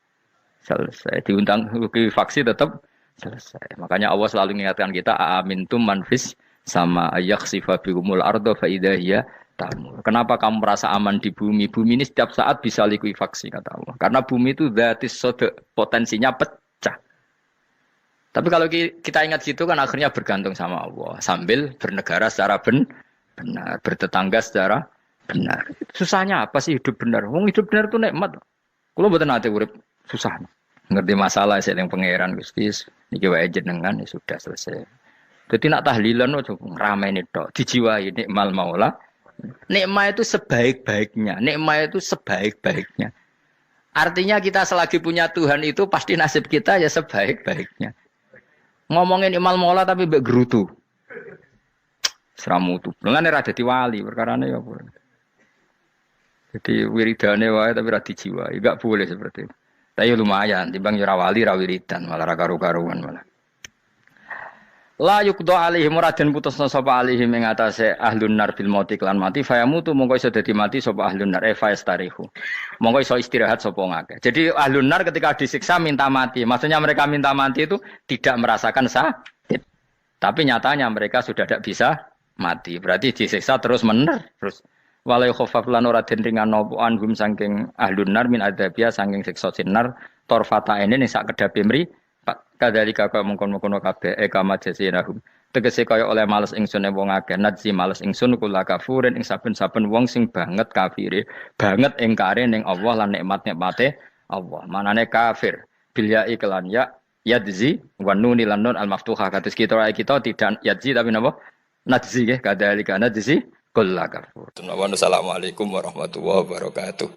Diundang faksi tetap selesai. Makanya Allah selalu mengingatkan kita, aamintum manfis sama yakhsifa bihumul ardo faidahiyah tamur. Kenapa kamu merasa aman di bumi? Bumi ini setiap saat bisa likuifaksi, kata Allah. Karena bumi itu dzatis sode, potensinya pecah. Tapi kalau kita ingat situ kan akhirnya bergantung sama Allah. Sambil bernegara secara benar, bertetangga secara benar. Susahnya apa sih hidup benar? Wong hidup benar itu nikmat. Kalau mboten nate urip susah. Ngerti masalah saya yang pangeran Gusti, niki wae jenengan ya sudah selesai. Jadi nak tahlilan ojo ngrameni tok, dijiwai nikmal maula. Nikmat itu sebaik-baiknya. Nikmat itu sebaik-baiknya. Artinya kita selagi punya Tuhan itu pasti nasib kita ya sebaik-baiknya. Ngomongin imal mola tapi mbek gerutu. Seramutu. Lengane ra dadi wali perkarane ya apa. Jadi wiridane wae tapi ra dijiwai, enggak boleh seperti itu. Tapi lumayan timbang ya ra wali ra wiridan malah ra karu-karuan malah. La yuqda alaihim raden putusna sapa alaihim ing atase ahlun nar bil mauti lan mati fayamutu mongko iso dadi mati sapa ahlun nar fayastarihu. Mongko iso istirahat sapa ngake. Jadi ahlun nar ketika disiksa minta mati. Maksudnya mereka minta mati itu tidak merasakan sakit. Tapi nyatanya mereka sudah tidak bisa mati. Berarti disiksa terus terus walai khafaf lan ora den ringan napa anhum saking ahlun nar min adzabia saking siksa sinar torfata ene ning sak kedape mri kadalika kaya mengkon-mengkon kabeh kama jasinahum tegese kaya oleh males ingsun wong akeh nadzi males ingsun kula kafurin ing saben-saben wong sing banget kafire banget ingkare ning Allah lan nikmat-nikmate Allah manane kafir bil ya iklan ya yadzi wa nun lan nun al maftuha kados kita tidak yadzi tapi napa nadzi nggih kadalika nadzi kula kafur. Assalamualaikum warahmatullahi wabarakatuh.